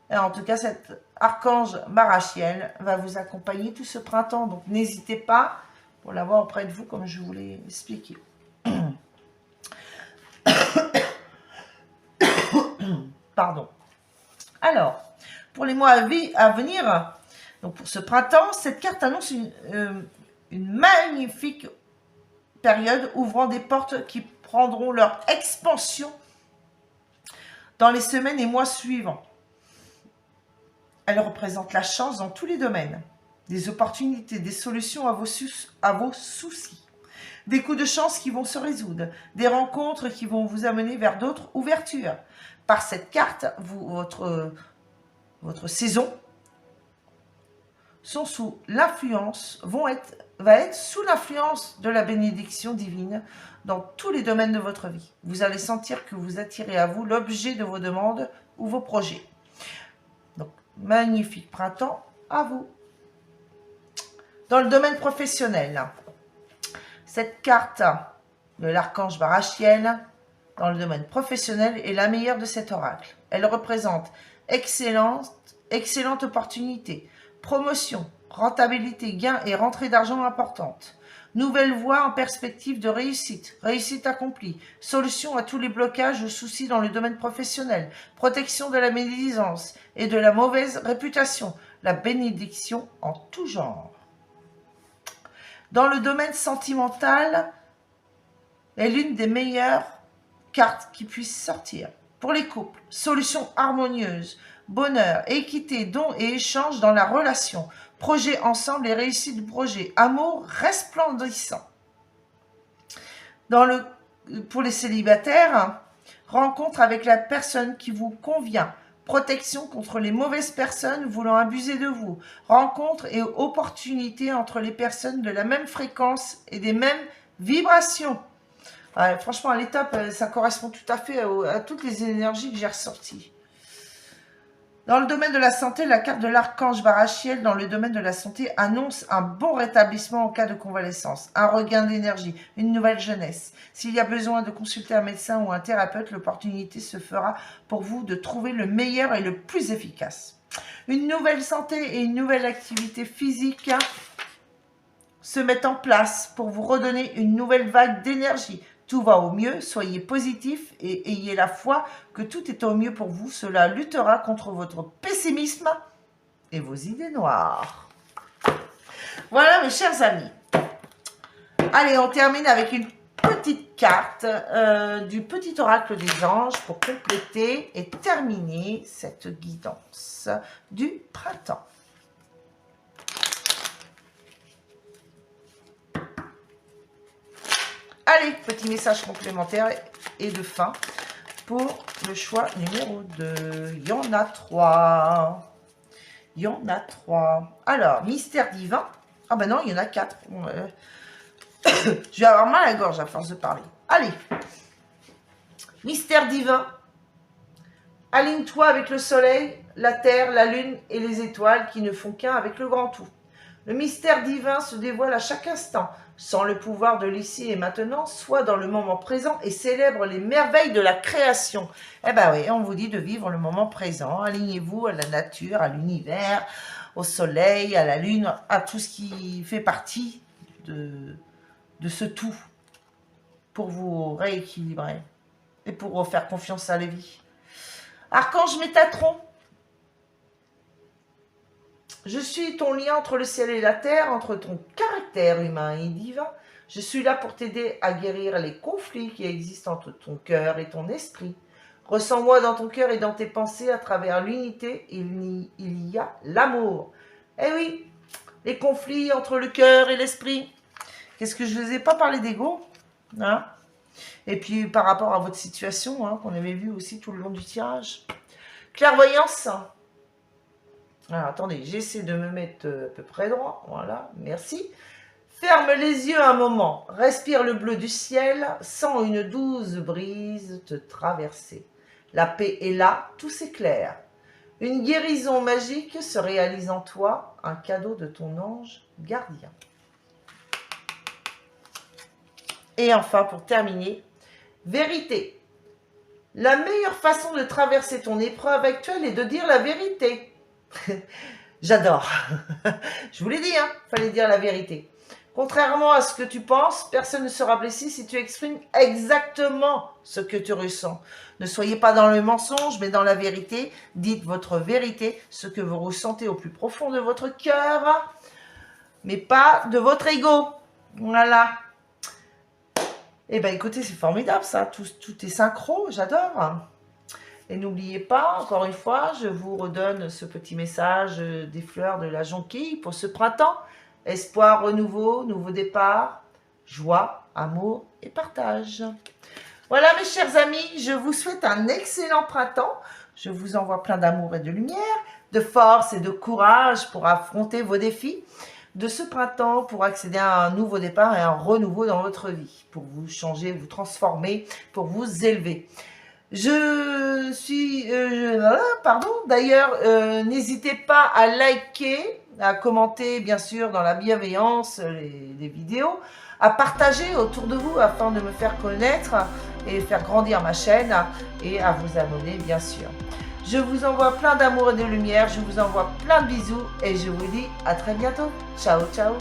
Et en tout cas, cet archange Barachiel va vous accompagner tout ce printemps. Donc n'hésitez pas pour l'avoir auprès de vous, comme je vous l'ai expliqué. Pardon. Alors, pour les mois à venir, donc pour ce printemps, cette carte annonce une magnifique période ouvrant des portes qui prendront leur expansion dans les semaines et mois suivants. Elle représente la chance dans tous les domaines, des opportunités, des solutions à vos soucis. Des coups de chance qui vont se résoudre. Des rencontres qui vont vous amener vers d'autres ouvertures. Par cette carte, votre saison sont sous l'influence, va être sous l'influence de la bénédiction divine dans tous les domaines de votre vie. Vous allez sentir que vous attirez à vous l'objet de vos demandes ou vos projets. Donc, magnifique printemps à vous. Dans le domaine professionnel, cette carte de l'archange Barachiel, dans le domaine professionnel, est la meilleure de cet oracle. Elle représente excellente opportunité, promotion, rentabilité, gain et rentrée d'argent importante. Nouvelle voie en perspective de réussite, réussite accomplie, solution à tous les blocages ou soucis dans le domaine professionnel, protection de la médisance et de la mauvaise réputation, la bénédiction en tout genre. Dans le domaine sentimental, est l'une des meilleures cartes qui puissent sortir. Pour les couples, solution harmonieuse, bonheur, équité, don et échange dans la relation, projet ensemble et réussite du projet, amour resplendissant. Pour les célibataires, rencontre avec la personne qui vous convient, protection contre les mauvaises personnes voulant abuser de vous, rencontre et opportunité entre les personnes de la même fréquence et des mêmes vibrations. Ouais, franchement, à l'étape, ça correspond tout à fait à toutes les énergies que j'ai ressorties. Dans le domaine de la santé, la carte de l'archange Barachiel dans le domaine de la santé annonce un bon rétablissement en cas de convalescence, un regain d'énergie, une nouvelle jeunesse. S'il y a besoin de consulter un médecin ou un thérapeute, l'opportunité se fera pour vous de trouver le meilleur et le plus efficace. Une nouvelle santé et une nouvelle activité physique se mettent en place pour vous redonner une nouvelle vague d'énergie. Tout va au mieux, soyez positif et ayez la foi que tout est au mieux pour vous. Cela luttera contre votre pessimisme et vos idées noires. Voilà mes chers amis. Allez, on termine avec une petite carte du petit oracle des anges pour compléter et terminer cette guidance du printemps. Allez, petit message complémentaire et de fin pour le choix numéro 2. Il y en a 3. Il y en a 3. Alors, mystère divin. Ah ben non, il y en a 4. Je vais avoir mal à la gorge à force de parler. Allez. Mystère divin. Aligne-toi avec le soleil, la terre, la lune et les étoiles qui ne font qu'un avec le grand tout. Le mystère divin se dévoile à chaque instant, sans le pouvoir de l'ici et maintenant, soit dans le moment présent et célèbre les merveilles de la création. Eh ben oui, on vous dit de vivre le moment présent. Alignez-vous à la nature, à l'univers, au soleil, à la lune, à tout ce qui fait partie de ce tout pour vous rééquilibrer et pour refaire confiance à la vie. Archange Métatron. Je suis ton lien entre le ciel et la terre, entre ton caractère humain et divin. Je suis là pour t'aider à guérir les conflits qui existent entre ton cœur et ton esprit. Ressens-moi dans ton cœur et dans tes pensées à travers l'unité. Il y a l'amour. Eh oui, les conflits entre le cœur et l'esprit. Qu'est-ce que je ne vous ai pas parlé d'ego, hein? Et puis par rapport à votre situation, hein, qu'on avait vu aussi tout le long du tirage. Clairvoyance. Alors, attendez, j'essaie de me mettre à peu près droit. Voilà, merci. Ferme les yeux un moment. Respire le bleu du ciel. Sens une douce brise te traverser. La paix est là, tout s'éclaire. Une guérison magique se réalise en toi. Un cadeau de ton ange gardien. Et enfin, pour terminer, vérité. La meilleure façon de traverser ton épreuve actuelle est de dire la vérité. J'adore. Je vous l'ai dit, hein, fallait dire la vérité. Contrairement à ce que tu penses, personne ne sera blessé si tu exprimes exactement ce que tu ressens. Ne soyez pas dans le mensonge, mais dans la vérité. Dites votre vérité, ce que vous ressentez au plus profond de votre cœur, mais pas de votre ego. Voilà. Eh bien, écoutez, c'est formidable, ça. Tout est synchro, j'adore. Et n'oubliez pas, encore une fois, je vous redonne ce petit message des fleurs de la jonquille pour ce printemps. Espoir, renouveau, nouveau départ. joie, amour et partage. Voilà mes chers amis, je vous souhaite un excellent printemps. Je vous envoie plein d'amour et de lumière, de force et de courage pour affronter vos défis de ce printemps, pour accéder à un nouveau départ et un renouveau dans votre vie, pour vous changer, vous transformer, pour vous élever. D'ailleurs, n'hésitez pas à liker, à commenter bien sûr dans la bienveillance les vidéos, à partager autour de vous afin de me faire connaître et faire grandir ma chaîne et à vous abonner bien sûr. Je vous envoie plein d'amour et de lumière, je vous envoie plein de bisous et je vous dis à très bientôt. Ciao, ciao.